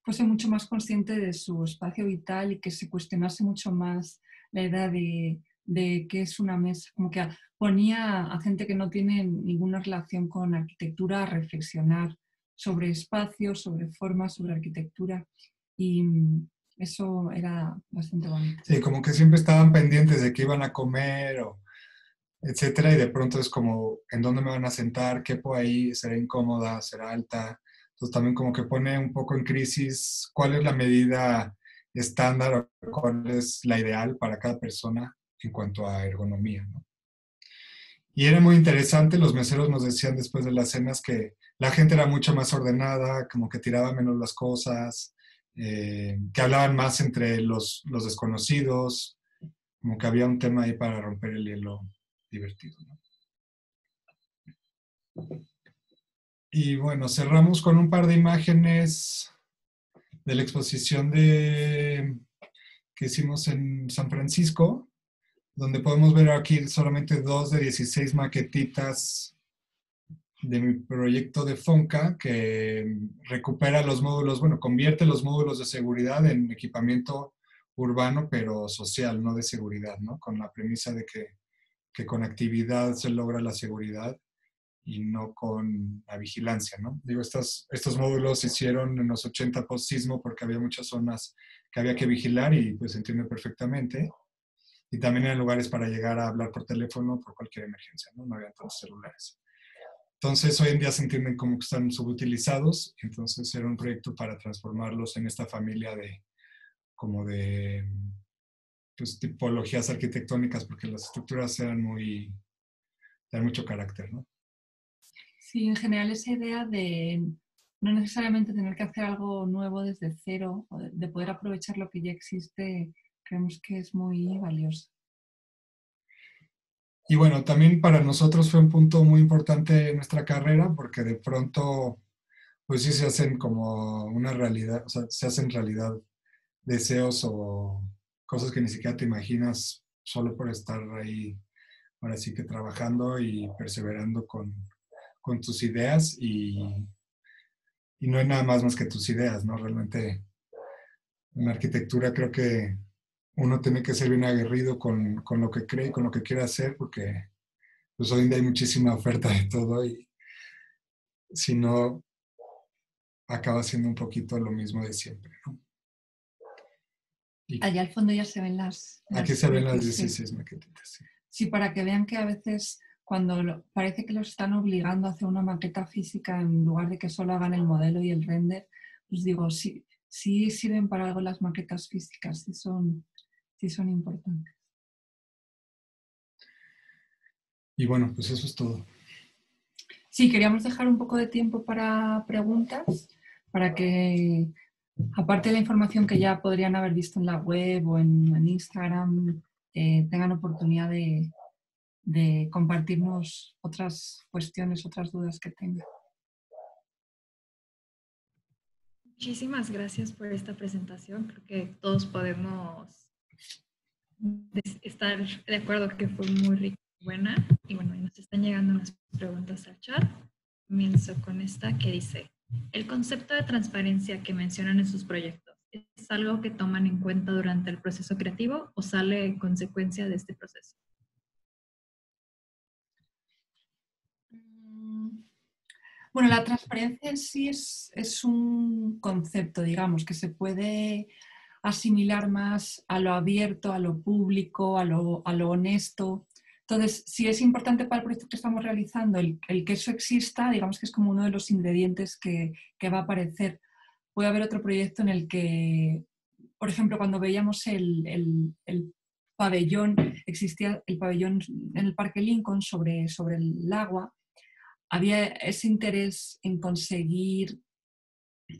fuese mucho más consciente de su espacio vital y que se cuestionase mucho más la idea de qué es una mesa. Como que ponía a gente que no tiene ninguna relación con arquitectura a reflexionar sobre espacios, sobre formas, sobre arquitectura. Y eso era bastante bonito. Sí, como que siempre estaban pendientes de qué iban a comer o etcétera, y de pronto es como, ¿en dónde me van a sentar? ¿Qué por ahí? ¿Será incómoda? ¿Será alta? Entonces también como que pone un poco en crisis cuál es la medida estándar o cuál es la ideal para cada persona en cuanto a ergonomía, ¿no? Y era muy interesante, los meseros nos decían después de las cenas que la gente era mucho más ordenada, como que tiraba menos las cosas, que hablaban más entre los desconocidos, como que había un tema ahí para romper el hielo divertido, ¿no? Y bueno, cerramos con un par de imágenes de la exposición que hicimos en San Francisco, donde podemos ver aquí solamente 2 de 16 maquetitas de mi proyecto de Fonca, que recupera los módulos, bueno, convierte los módulos de seguridad en equipamiento urbano, pero social, no de seguridad, ¿no? Con la premisa de que con actividad se logra la seguridad y no con la vigilancia, ¿no? Digo, estos módulos se hicieron en los 80 post-sismo porque había muchas zonas que había que vigilar y pues se entiende perfectamente. Y también eran lugares para llegar a hablar por teléfono por cualquier emergencia, ¿no? No había tantos celulares. Entonces, hoy en día se entienden como que están subutilizados, entonces era un proyecto para transformarlos en esta familia como de pues, tipologías arquitectónicas, porque las estructuras eran mucho carácter, ¿no? Sí, en general esa idea de no necesariamente tener que hacer algo nuevo desde cero, o de poder aprovechar lo que ya existe, creemos que es muy valioso. Y bueno, también para nosotros fue un punto muy importante en nuestra carrera, porque de pronto, pues sí se hacen como una realidad, o sea, se hacen realidad deseos o cosas que ni siquiera te imaginas solo por estar ahí, ahora sí que trabajando y perseverando con tus ideas y no hay nada más que tus ideas, ¿no? Realmente en arquitectura creo que uno tiene que ser bien aguerrido con lo que cree y con lo que quiere hacer, porque pues hoy en día hay muchísima oferta de todo y si no, acaba siendo un poquito lo mismo de siempre, ¿no? Allá al fondo ya se ven Aquí se ven las 16. 16 maquetitas, sí. Sí, para que vean que a veces cuando parece que los están obligando a hacer una maqueta física en lugar de que solo hagan el modelo y el render, pues digo, sí, sí sirven para algo las maquetas físicas, sí son importantes. Y bueno, pues eso es todo. Sí, queríamos dejar un poco de tiempo para preguntas, para que, aparte de la información que ya podrían haber visto en la web o en Instagram, tengan oportunidad de compartirnos otras cuestiones, otras dudas que tengan. Muchísimas gracias por esta presentación. Creo que todos podemos estar de acuerdo que fue muy rica y buena. Y bueno, nos están llegando unas preguntas al chat. Comienzo con esta que dice, ¿el concepto de transparencia que mencionan en sus proyectos es algo que toman en cuenta durante el proceso creativo o sale en consecuencia de este proceso? Bueno, la transparencia en sí es un concepto, digamos, que se puede asimilar más a lo abierto, a lo público, a lo honesto. Entonces, si es importante para el proyecto que estamos realizando el que eso exista, digamos que es como uno de los ingredientes que va a aparecer. Puede haber otro proyecto en el que, por ejemplo, cuando veíamos el pabellón, existía el pabellón en el Parque Lincoln sobre el agua, había ese interés en conseguir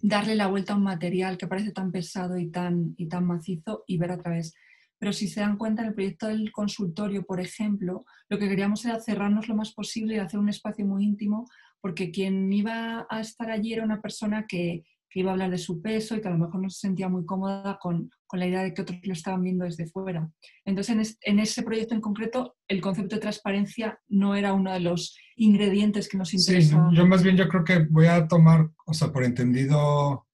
darle la vuelta a un material que parece tan pesado y tan macizo y ver a través. Pero si se dan cuenta, en el proyecto del consultorio, por ejemplo, lo que queríamos era cerrarnos lo más posible y hacer un espacio muy íntimo, porque quien iba a estar allí era una persona que iba a hablar de su peso y que a lo mejor no se sentía muy cómoda con la idea de que otros lo estaban viendo desde fuera. Entonces, en ese proyecto en concreto, el concepto de transparencia no era uno de los ingredientes que nos interesaba. Sí, yo creo que voy a tomar, o sea, por entendido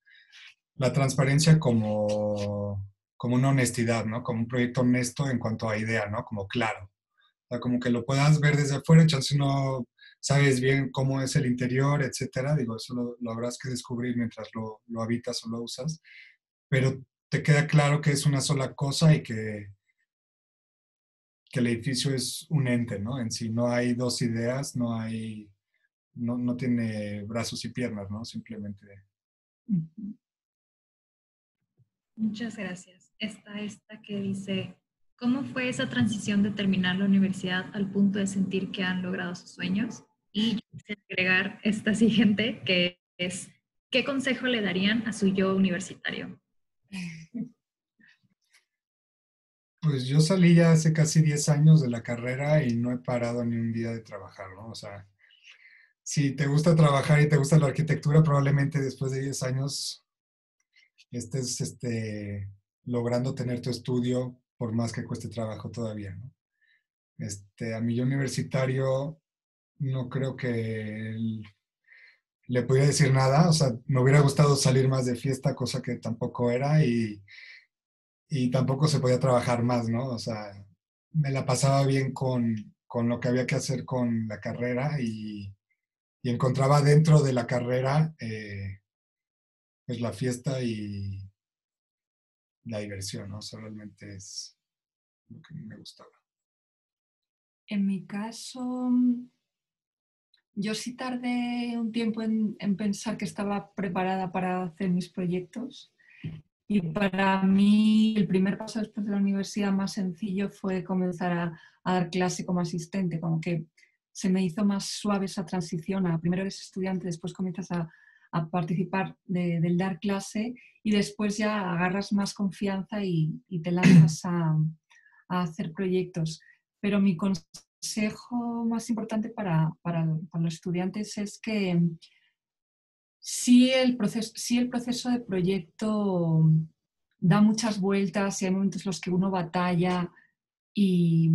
la transparencia como una honestidad, ¿no? Como un proyecto honesto en cuanto a idea, ¿no? Como claro. O sea, como que lo puedas ver desde afuera, chance no sabes bien cómo es el interior, etcétera. Digo, eso lo habrás que descubrir mientras lo habitas o lo usas. Pero te queda claro que es una sola cosa y que el edificio es un ente, ¿no? En sí, no hay dos ideas, no tiene brazos y piernas, ¿no? Simplemente. Muchas gracias. Esta que dice, ¿cómo fue esa transición de terminar la universidad al punto de sentir que han logrado sus sueños? Y yo quisiera agregar esta siguiente, que es, ¿qué consejo le darían a su yo universitario? Pues yo salí ya hace casi 10 años de la carrera y no he parado ni un día de trabajar, ¿no? O sea, si te gusta trabajar y te gusta la arquitectura, probablemente después de 10 años estés logrando tener tu estudio por más que cueste trabajo todavía, ¿no? A mi yo universitario no creo que le pudiera decir nada, o sea, me hubiera gustado salir más de fiesta, cosa que tampoco era y tampoco se podía trabajar más, ¿no? O sea, me la pasaba bien con lo que había que hacer con la carrera y encontraba dentro de la carrera pues la fiesta y la diversión, ¿no? O sea, realmente es lo que me gustaba. En mi caso, yo sí tardé un tiempo en pensar que estaba preparada para hacer mis proyectos y para mí el primer paso después de la universidad más sencillo fue comenzar a dar clase como asistente, como que se me hizo más suave esa transición a primero eres estudiante, después comienzas a participar del dar clase y después ya agarras más confianza y te lanzas a hacer proyectos. Pero mi consejo más importante para los estudiantes es que si el proceso de proyecto da muchas vueltas y hay momentos en los que uno batalla y,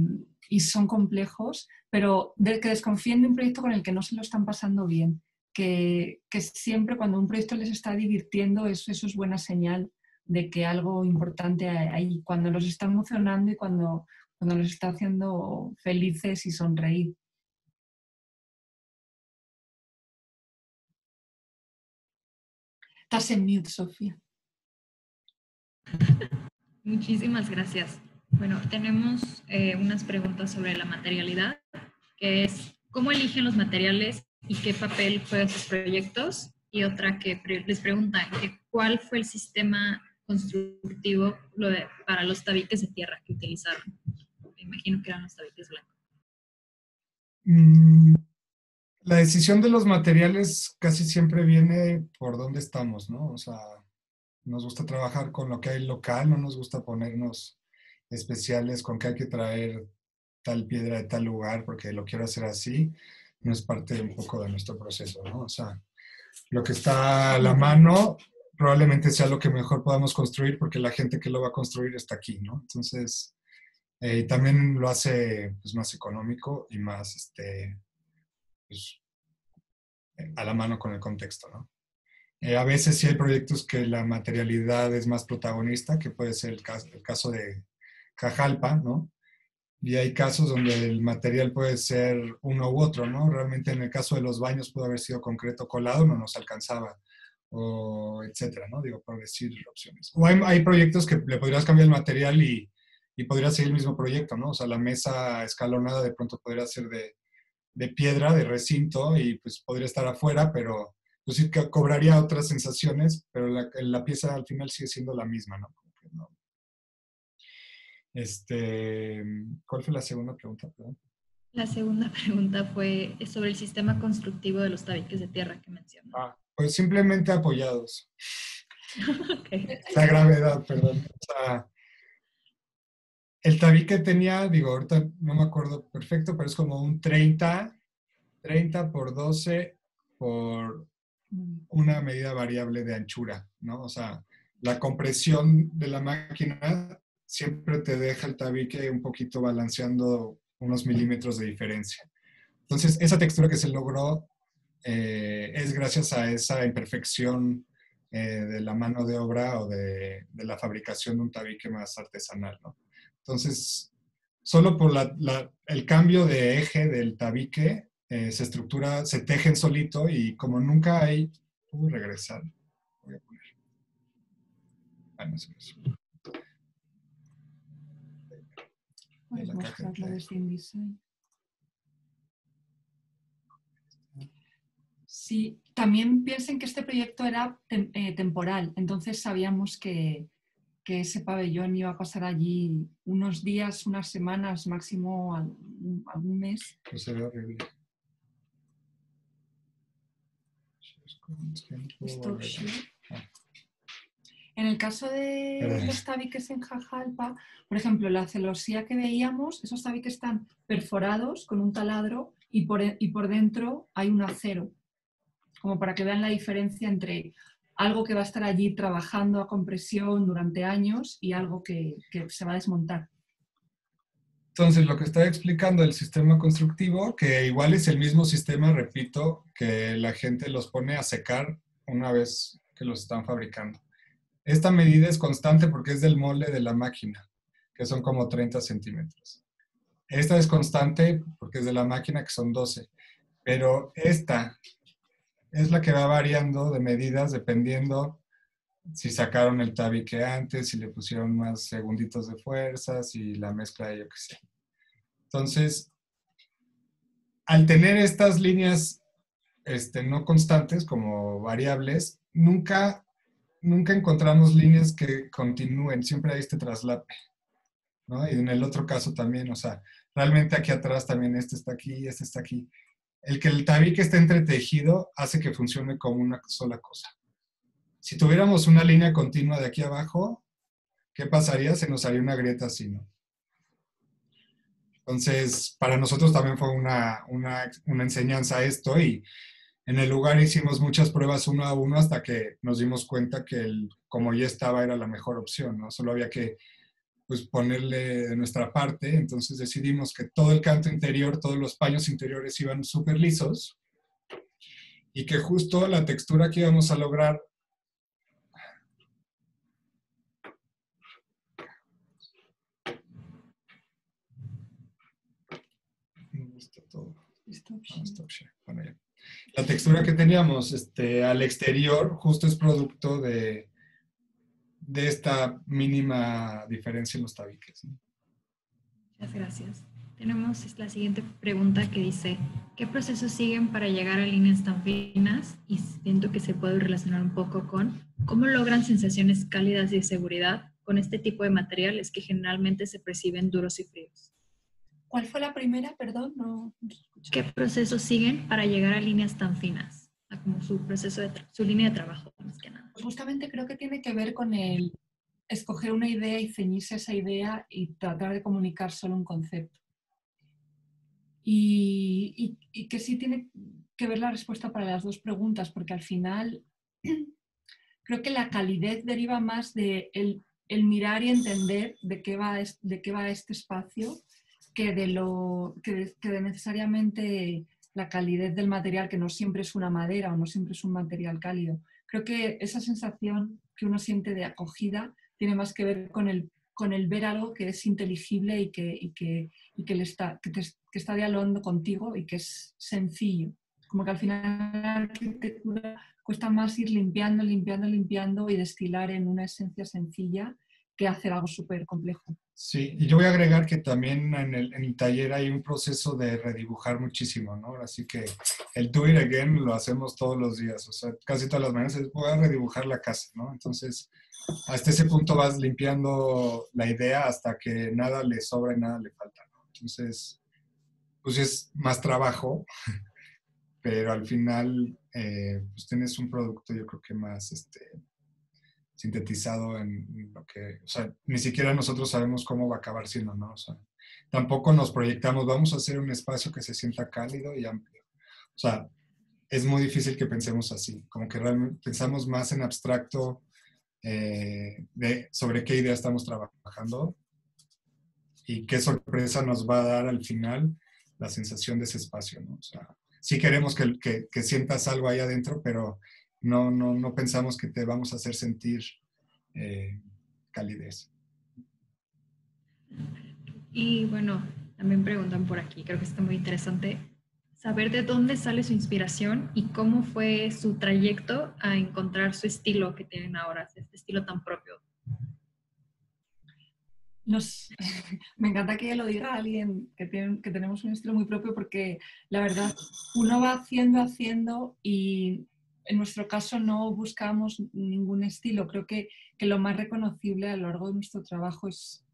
y son complejos, pero que desconfíen de un proyecto con el que no se lo están pasando bien, que siempre cuando un proyecto les está divirtiendo, eso es buena señal de que algo importante hay, cuando los está emocionando y cuando los está haciendo felices y sonreír. Estás en mute, Sofía. Muchísimas gracias. Bueno, tenemos unas preguntas sobre la materialidad, que es ¿cómo eligen los materiales y qué papel juegan sus proyectos? Y otra que les preguntan que ¿cuál fue el sistema constructivo para los tabiques de tierra que utilizaron? Me imagino que eran los tabiques blancos. La decisión de los materiales casi siempre viene por dónde estamos, ¿no? O sea, nos gusta trabajar con lo que hay local, no nos gusta ponernos especiales con que hay que traer tal piedra de tal lugar porque lo quiero hacer así, no es parte un poco de nuestro proceso, ¿no? O sea, lo que está a la mano, probablemente sea lo que mejor podamos construir porque la gente que lo va a construir está aquí, ¿no? Entonces, también lo hace pues, más económico y más pues, a la mano con el contexto, ¿no? A veces sí hay proyectos que la materialidad es más protagonista, que puede ser el caso de Cajalpa, ¿no? Y hay casos donde el material puede ser uno u otro, ¿no? Realmente en el caso de los baños pudo haber sido concreto colado, no nos alcanzaba, o etcétera, ¿no? Digo, por decir opciones. O hay proyectos que le podrías cambiar el material y podría seguir el mismo proyecto, ¿no? O sea, la mesa escalonada de pronto podría ser de piedra, de recinto, y pues podría estar afuera, pero pues sí que cobraría otras sensaciones, pero la pieza al final sigue siendo la misma, ¿no? Como que no. ¿Cuál fue la segunda pregunta? Perdón. La segunda pregunta fue sobre el sistema constructivo de los tabiques de tierra que mencionó. Pues simplemente apoyados. Okay. La gravedad, perdón. O sea, el tabique tenía, digo, ahorita no me acuerdo perfecto, pero es como un 30 por 12 por una medida variable de anchura, ¿no? O sea, la compresión de la máquina siempre te deja el tabique un poquito balanceando unos milímetros de diferencia. Entonces, esa textura que se logró es gracias a esa imperfección de la mano de obra o de la fabricación de un tabique más artesanal, ¿no? Entonces, solo por el cambio de eje del tabique, se tejen solito y como nunca hay... Puedo regresar. Voy a poner. No sé eso. Puedes mostrarlo desde InDesign. Sí, también piensen que este proyecto era temporal, entonces sabíamos que ese pabellón iba a pasar allí unos días, unas semanas, máximo algún mes. Pues se ve horrible. En el caso de los tabiques en Cajalpa, por ejemplo, la celosía que veíamos, esos tabiques están perforados con un taladro y por dentro hay un acero, como para que vean la diferencia entre algo que va a estar allí trabajando a compresión durante años y algo que se va a desmontar. Entonces, lo que estaba explicando el sistema constructivo, que igual es el mismo sistema, repito, que la gente los pone a secar una vez que los están fabricando. Esta medida es constante porque es del molde de la máquina, que son como 30 centímetros. Esta es constante porque es de la máquina, que son 12. Pero esta es la que va variando de medidas dependiendo si sacaron el tabique antes, si le pusieron más segunditos de fuerza, si la mezcla, yo qué sé. Entonces, al tener estas líneas no constantes como variables, nunca encontramos líneas que continúen, siempre hay este traslape, ¿no? Y en el otro caso también, o sea, realmente aquí atrás también este está aquí, este está aquí. El que el tabique esté entretejido hace que funcione como una sola cosa. Si tuviéramos una línea continua de aquí abajo, ¿qué pasaría? Se nos haría una grieta así, ¿no? Entonces, para nosotros también fue una enseñanza esto y en el lugar hicimos muchas pruebas uno a uno hasta que nos dimos cuenta que como ya estaba era la mejor opción, ¿no? Solo había que pues, ponerle de nuestra parte, entonces decidimos que todo el canto interior, todos los paños interiores iban súper lisos y que justo la textura que íbamos a lograr Bueno, ya. La textura que teníamos al exterior justo es producto de esta mínima diferencia en los tabiques, ¿no? Muchas gracias. Tenemos la siguiente pregunta que dice, ¿qué procesos siguen para llegar a líneas tan finas? Y siento que se puede relacionar un poco con cómo logran sensaciones cálidas y de seguridad con este tipo de materiales que generalmente se perciben duros y fríos. ¿Cuál fue la primera? Perdón, no escuché. ¿Qué procesos siguen para llegar a líneas tan finas? Como su proceso su línea de trabajo, más que nada. Pues justamente creo que tiene que ver con el escoger una idea y ceñirse a esa idea y tratar de comunicar solo un concepto. Y que sí tiene que ver la respuesta para las dos preguntas, porque al final creo que la calidez deriva más de el mirar y entender de qué va este espacio que de necesariamente la calidez del material, que no siempre es una madera o no siempre es un material cálido. Creo que esa sensación que uno siente de acogida tiene más que ver con el ver algo que es inteligible y que está dialogando contigo y que es sencillo. Como que al final la arquitectura cuesta más ir limpiando y destilar en una esencia sencilla que hacer algo súper complejo. Sí, y yo voy a agregar que también en el taller hay un proceso de redibujar muchísimo, ¿no? Así que el do it again lo hacemos todos los días, o sea, casi todas las mañanas voy a redibujar la casa, ¿no? Entonces, hasta ese punto vas limpiando la idea hasta que nada le sobra y nada le falta, ¿no? Entonces, pues es más trabajo, pero al final, pues tienes un producto, yo creo que más, sintetizado en lo que, o sea, ni siquiera nosotros sabemos cómo va a acabar siendo, ¿no? O sea, tampoco nos proyectamos, vamos a hacer un espacio que se sienta cálido y amplio. O sea, es muy difícil que pensemos así, como que realmente pensamos más en abstracto sobre qué idea estamos trabajando y qué sorpresa nos va a dar al final la sensación de ese espacio, ¿no? O sea, sí queremos que sientas algo ahí adentro, pero no pensamos que te vamos a hacer sentir calidez. Y bueno, también preguntan por aquí, creo que está muy interesante saber de dónde sale su inspiración y cómo fue su trayecto a encontrar su estilo que tienen ahora, este estilo tan propio. Me encanta que lo diga alguien que tenemos un estilo muy propio, porque la verdad uno va haciendo y en nuestro caso no buscamos ningún estilo. Creo que lo más reconocible a lo largo de nuestro trabajo es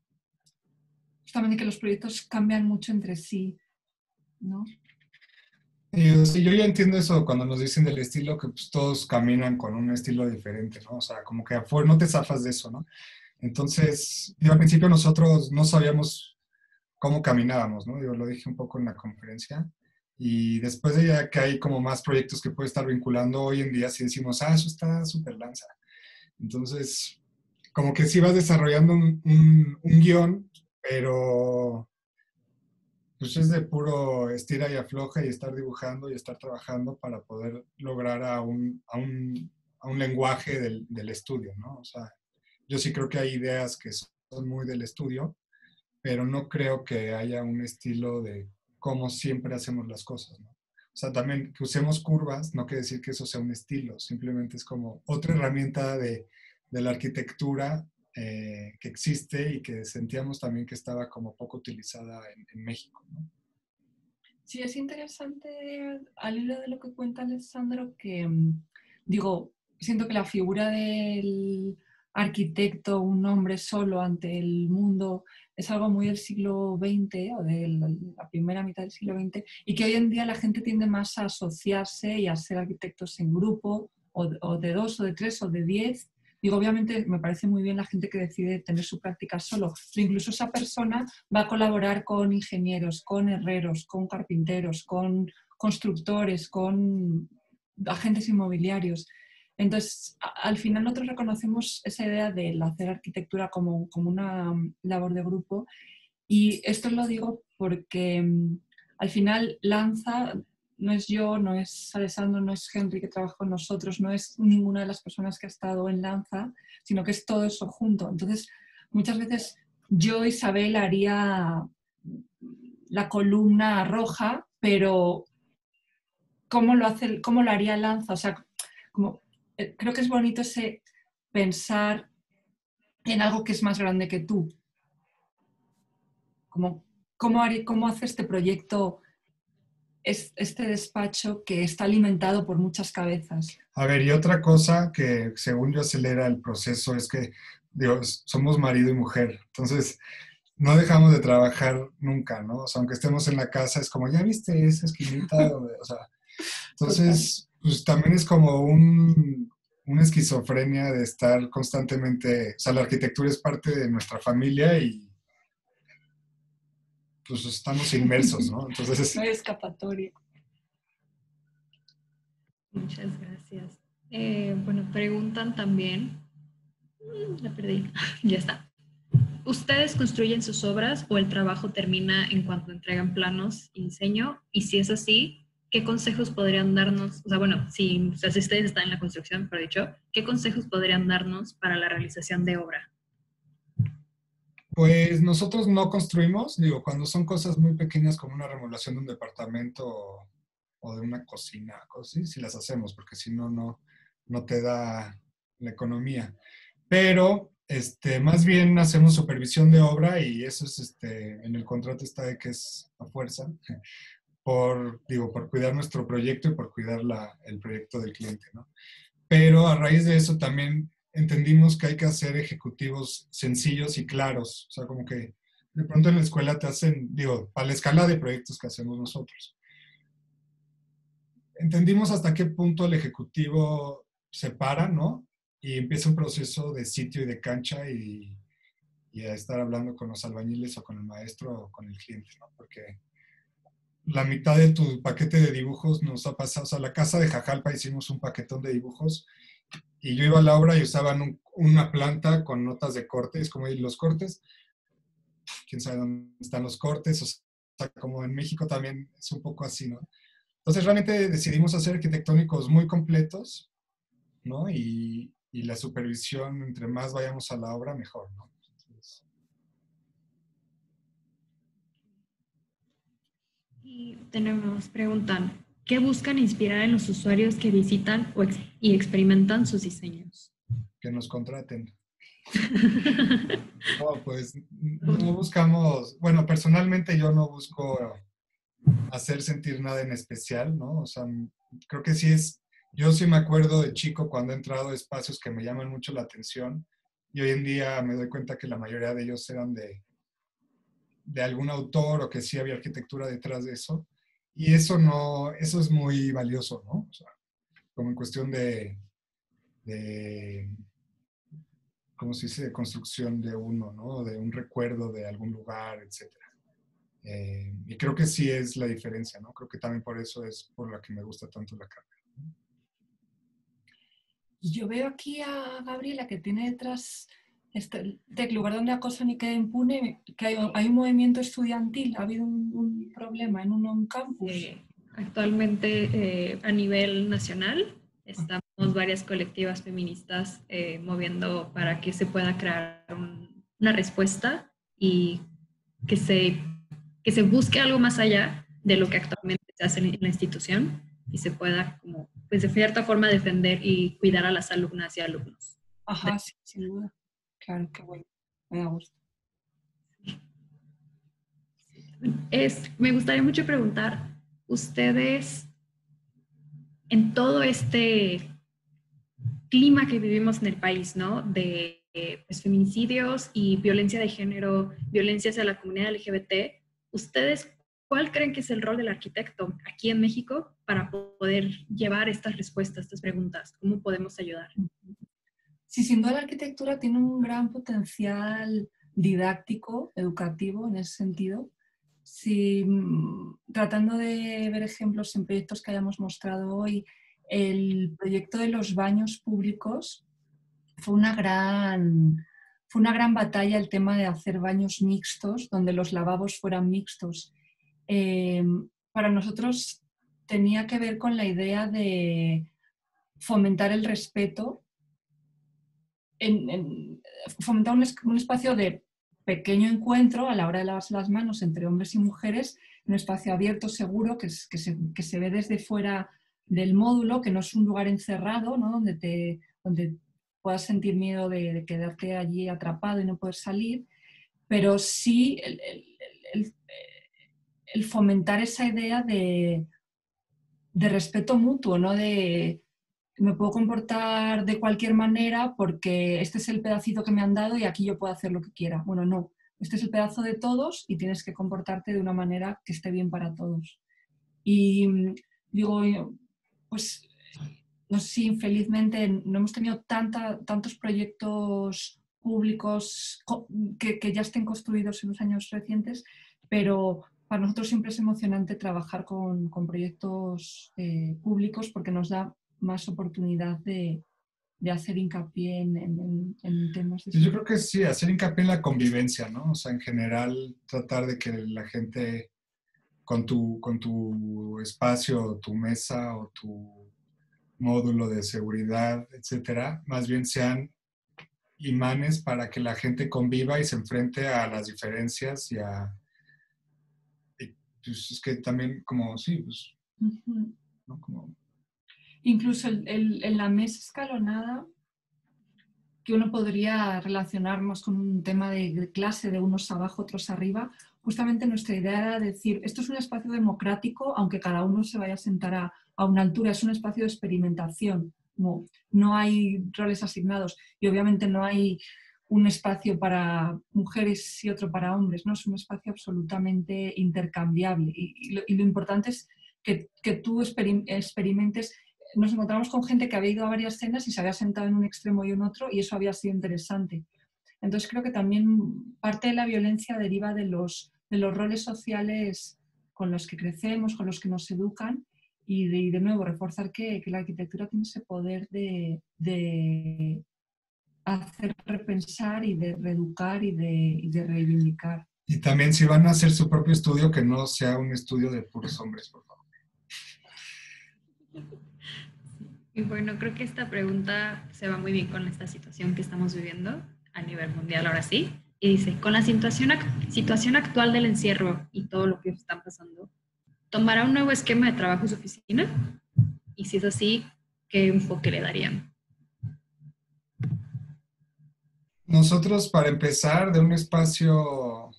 justamente que los proyectos cambian mucho entre sí, ¿no? Sí, yo ya entiendo eso cuando nos dicen del estilo, que pues, todos caminan con un estilo diferente, ¿no? O sea, como que afuera no te zafas de eso, ¿no? Entonces, al principio nosotros no sabíamos cómo caminábamos, ¿no? Yo lo dije un poco en la conferencia. Y después de ya que hay como más proyectos que puede estar vinculando hoy en día, sí decimos, eso está súper lanza. Entonces, como que sí vas desarrollando un guión, pero pues es de puro estira y afloja y estar dibujando y estar trabajando para poder lograr a un lenguaje del estudio, ¿no? O sea, yo sí creo que hay ideas que son muy del estudio, pero no creo que haya un estilo de cómo siempre hacemos las cosas, ¿no? O sea, también que usemos curvas no quiere decir que eso sea un estilo, simplemente es como otra herramienta de la arquitectura que existe y que sentíamos también que estaba como poco utilizada en México, ¿no? Sí, es interesante al hilo de lo que cuenta Alessandro, que siento que la figura del arquitecto, un hombre solo ante el mundo, es algo muy del siglo XX o de la primera mitad del siglo XX, y que hoy en día la gente tiende más a asociarse y a ser arquitectos en grupo, o de 2, o de 3, o de 10. Obviamente me parece muy bien la gente que decide tener su práctica solo, pero incluso esa persona va a colaborar con ingenieros, con herreros, con carpinteros, con constructores, con agentes inmobiliarios. Entonces, al final nosotros reconocemos esa idea de hacer arquitectura como una labor de grupo, y esto lo digo porque al final Lanza no es yo, no es Alessandro, no es Henry que trabaja con nosotros, no es ninguna de las personas que ha estado en Lanza, sino que es todo eso junto. Entonces, muchas veces yo, Isabel, haría la columna roja, pero ¿cómo lo haría Lanza? O sea, creo que es bonito ese pensar en algo que es más grande que tú. ¿Cómo hace este proyecto, este despacho que está alimentado por muchas cabezas? A ver, y otra cosa que según yo acelera el proceso es que, Dios, somos marido y mujer, entonces no dejamos de trabajar nunca, ¿no? O sea, aunque estemos en la casa, es como, ¿ya viste esa esquinita? O sea, entonces, pues también es como una esquizofrenia de estar constantemente, o sea, la arquitectura es parte de nuestra familia y pues estamos inmersos, ¿no? Entonces No hay escapatoria. Muchas gracias. Bueno, preguntan también, la perdí, ya está. ¿Ustedes construyen sus obras o el trabajo termina en cuanto entregan planos y diseño? Y si es así, ¿qué consejos podrían darnos? O sea, bueno, si ustedes están en la construcción, por dicho, ¿qué consejos podrían darnos para la realización de obra? Pues nosotros no construimos, digo, cuando son cosas muy pequeñas como una remodelación de un departamento o de una cocina, cosas así, sí las hacemos, porque si no, no te da la economía. Pero más bien hacemos supervisión de obra y eso es, en el contrato está de que es a fuerza, por cuidar nuestro proyecto y por cuidar el proyecto del cliente, ¿no? Pero a raíz de eso también entendimos que hay que hacer ejecutivos sencillos y claros. O sea, como que de pronto en la escuela te hacen, digo, para la escala de proyectos que hacemos nosotros. Entendimos hasta qué punto el ejecutivo se para, ¿no? Y empieza un proceso de sitio y de cancha y a estar hablando con los albañiles o con el maestro o con el cliente, ¿no? Porque la mitad de tu paquete de dibujos nos ha pasado. O sea, la casa de Jajalpa hicimos un paquetón de dibujos y yo iba a la obra y usaban una planta con notas de cortes, como los cortes, quién sabe dónde están los cortes, o sea, como en México también es un poco así, ¿no? Entonces realmente decidimos hacer arquitectónicos muy completos, ¿no? Y la supervisión, entre más vayamos a la obra, mejor, ¿no? Entonces, Y preguntan, ¿qué buscan inspirar en los usuarios que visitan y experimentan sus diseños? que nos contraten. No, pues no buscamos, bueno, personalmente yo no busco hacer sentir nada en especial, ¿no? O sea, creo que yo sí me acuerdo de chico cuando he entrado a espacios que me llaman mucho la atención y hoy en día me doy cuenta que la mayoría de ellos eran de algún autor o que sí había arquitectura detrás de eso. Y eso es muy valioso, ¿no? O sea, como en cuestión de ¿cómo se dice?, de construcción de uno, ¿no? De un recuerdo de algún lugar, etcétera. Y creo que sí es la diferencia, ¿no? Creo que también por eso es por la que me gusta tanto la carrera. Yo veo aquí a Gabriela que tiene detrás del lugar donde acosa ni queda impune, que hay un movimiento estudiantil, ha habido un problema en un campus. Actualmente a nivel nacional estamos varias colectivas feministas moviendo para que se pueda crear una respuesta y que se busque algo más allá de lo que actualmente se hace en la institución y se pueda, como, pues de cierta forma, defender y cuidar a las alumnas y alumnos. Ajá, sí, sin duda. Claro, qué bueno. Me da gusto. Me gustaría mucho preguntar, ustedes, en todo este clima que vivimos en el país, ¿no? De pues, feminicidios y violencia de género, violencia hacia la comunidad LGBT, ¿ustedes cuál creen que es el rol del arquitecto aquí en México para poder llevar estas respuestas, estas preguntas? ¿Cómo podemos ayudar? Sí, sin duda la arquitectura tiene un gran potencial didáctico, educativo en ese sentido. Si, tratando de ver ejemplos en proyectos que hayamos mostrado hoy, el proyecto de los baños públicos fue una gran batalla el tema de hacer baños mixtos, donde los lavabos fueran mixtos. Para nosotros tenía que ver con la idea de fomentar el respeto, fomentar un espacio de pequeño encuentro a la hora de lavarse las manos entre hombres y mujeres, un espacio abierto, seguro, que se ve desde fuera del módulo, que no es un lugar encerrado, ¿no? donde puedas sentir miedo de quedarte allí atrapado y no poder salir, pero sí el fomentar esa idea de respeto mutuo, ¿no? De me puedo comportar de cualquier manera porque este es el pedacito que me han dado y aquí yo puedo hacer lo que quiera. Bueno, no, este es el pedazo de todos y tienes que comportarte de una manera que esté bien para todos. Y digo, pues no sé si infelizmente no hemos tenido tantos proyectos públicos que ya estén construidos en los años recientes, pero para nosotros siempre es emocionante trabajar con proyectos públicos porque nos da más oportunidad de hacer hincapié en temas de Yo creo que sí, hacer hincapié en la convivencia, ¿no? O sea, en general, tratar de que la gente con tu espacio, tu mesa o tu módulo de seguridad, etcétera, más bien sean imanes para que la gente conviva y se enfrente a las diferencias y, pues, es que también como, sí, pues, Uh-huh. ¿no? Como, Incluso en la mesa escalonada, que uno podría relacionarnos con un tema de clase, de unos abajo, otros arriba, justamente nuestra idea era decir, esto es un espacio democrático, aunque cada uno se vaya a sentar a una altura, es un espacio de experimentación, no hay roles asignados y obviamente no hay un espacio para mujeres y otro para hombres, ¿no? Es un espacio absolutamente intercambiable y lo importante es que tú experimentes. Nos encontramos con gente que había ido a varias cenas y se había sentado en un extremo y en otro y eso había sido interesante. Entonces creo que también parte de la violencia deriva de los roles sociales con los que crecemos, con los que nos educan y de nuevo reforzar que la arquitectura tiene ese poder de hacer repensar y de reeducar y de reivindicar. y también si van a hacer su propio estudio, que no sea un estudio de puros hombres, por favor. Y bueno, creo que esta pregunta se va muy bien con esta situación que estamos viviendo a nivel mundial ahora sí. Y dice, con la situación actual del encierro y todo lo que están pasando, ¿tomará un nuevo esquema de trabajo su oficina? Y si es así, ¿qué enfoque le darían? Nosotros, para empezar, de un espacio,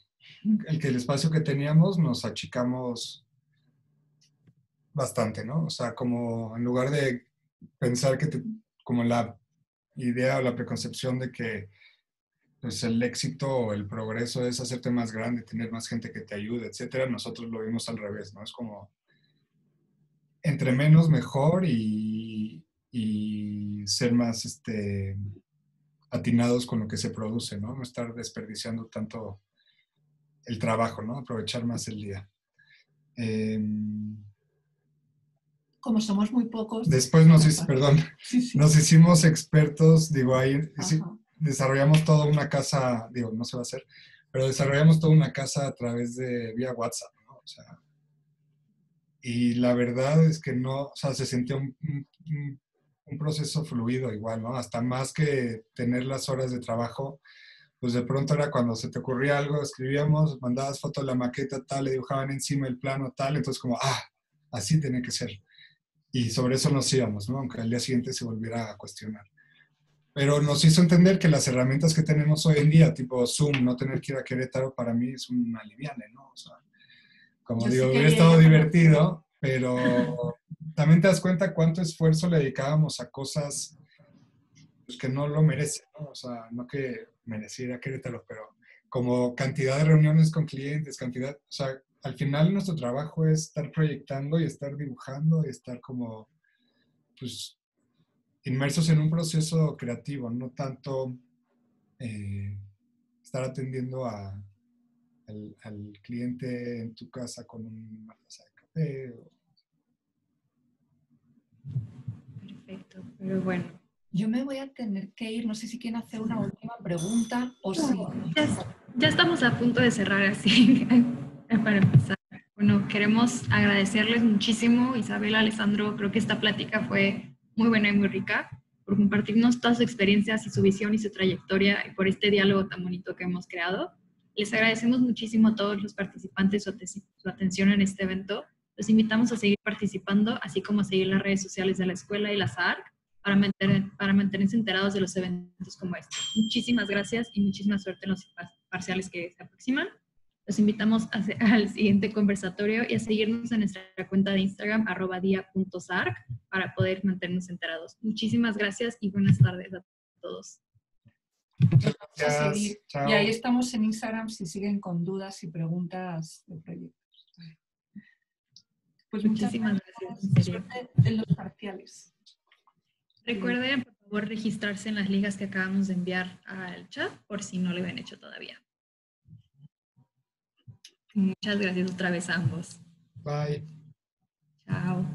el espacio que teníamos, nos achicamos bastante, ¿no? O sea, como en lugar de pensar como la idea o la preconcepción de que pues, el éxito o el progreso es hacerte más grande, tener más gente que te ayude, etcétera, nosotros lo vimos al revés, ¿no? Es como entre menos mejor y ser más atinados con lo que se produce, ¿no? No estar desperdiciando tanto el trabajo, ¿no? Aprovechar más el día. Como somos muy pocos. Después nos hicimos expertos, digo, ahí desarrollamos toda una casa, digo, no se va a hacer, pero desarrollamos toda una casa a través de vía WhatsApp, ¿no? O sea, y la verdad es que no, o sea, se sentía un proceso fluido igual, ¿no? Hasta más que tener las horas de trabajo, pues de pronto era cuando se te ocurría algo, escribíamos, mandabas foto de la maqueta tal, le dibujaban encima el plano tal, entonces como, así tiene que ser. Y sobre eso nos íbamos, ¿no? Aunque al día siguiente se volviera a cuestionar. Pero nos hizo entender que las herramientas que tenemos hoy en día, tipo Zoom, no tener que ir a Querétaro, para mí es un aliviane, ¿no? O sea, como digo, hubiera estado divertido, pero también te das cuenta cuánto esfuerzo le dedicábamos a cosas pues, que no lo merecen, ¿no? O sea, no que mereciera Querétaro, pero como cantidad de reuniones con clientes, o sea, al final nuestro trabajo es estar proyectando y estar dibujando y estar como, pues, inmersos en un proceso creativo, no tanto estar atendiendo al cliente en tu casa con una taza de café. Perfecto, pero bueno. Yo me voy a tener que ir, no sé si quieren hacer una última pregunta o si... Ya estamos a punto de cerrar así para empezar. Bueno, queremos agradecerles muchísimo, Isabel, Alessandro, creo que esta plática fue muy buena y muy rica por compartirnos todas sus experiencias y su visión y su trayectoria y por este diálogo tan bonito que hemos creado. Les agradecemos muchísimo a todos los participantes su atención en este evento. Los invitamos a seguir participando, así como a seguir las redes sociales de la escuela y la SAARC para mantenerse enterados de los eventos como este. Muchísimas gracias y muchísima suerte en los parciales que se aproximan. Los invitamos al siguiente conversatorio y a seguirnos en nuestra cuenta de Instagram, @dia.sarc, para poder mantenernos enterados. Muchísimas gracias y buenas tardes a todos. Gracias. Chao. Y ahí estamos en Instagram si siguen con dudas y preguntas de proyectos. Pues muchísimas gracias. En serio. Suerte en los parciales. Recuerden, por favor, registrarse en las ligas que acabamos de enviar al chat por si no lo habían hecho todavía. Muchas gracias otra vez a ambos. Bye. Chao.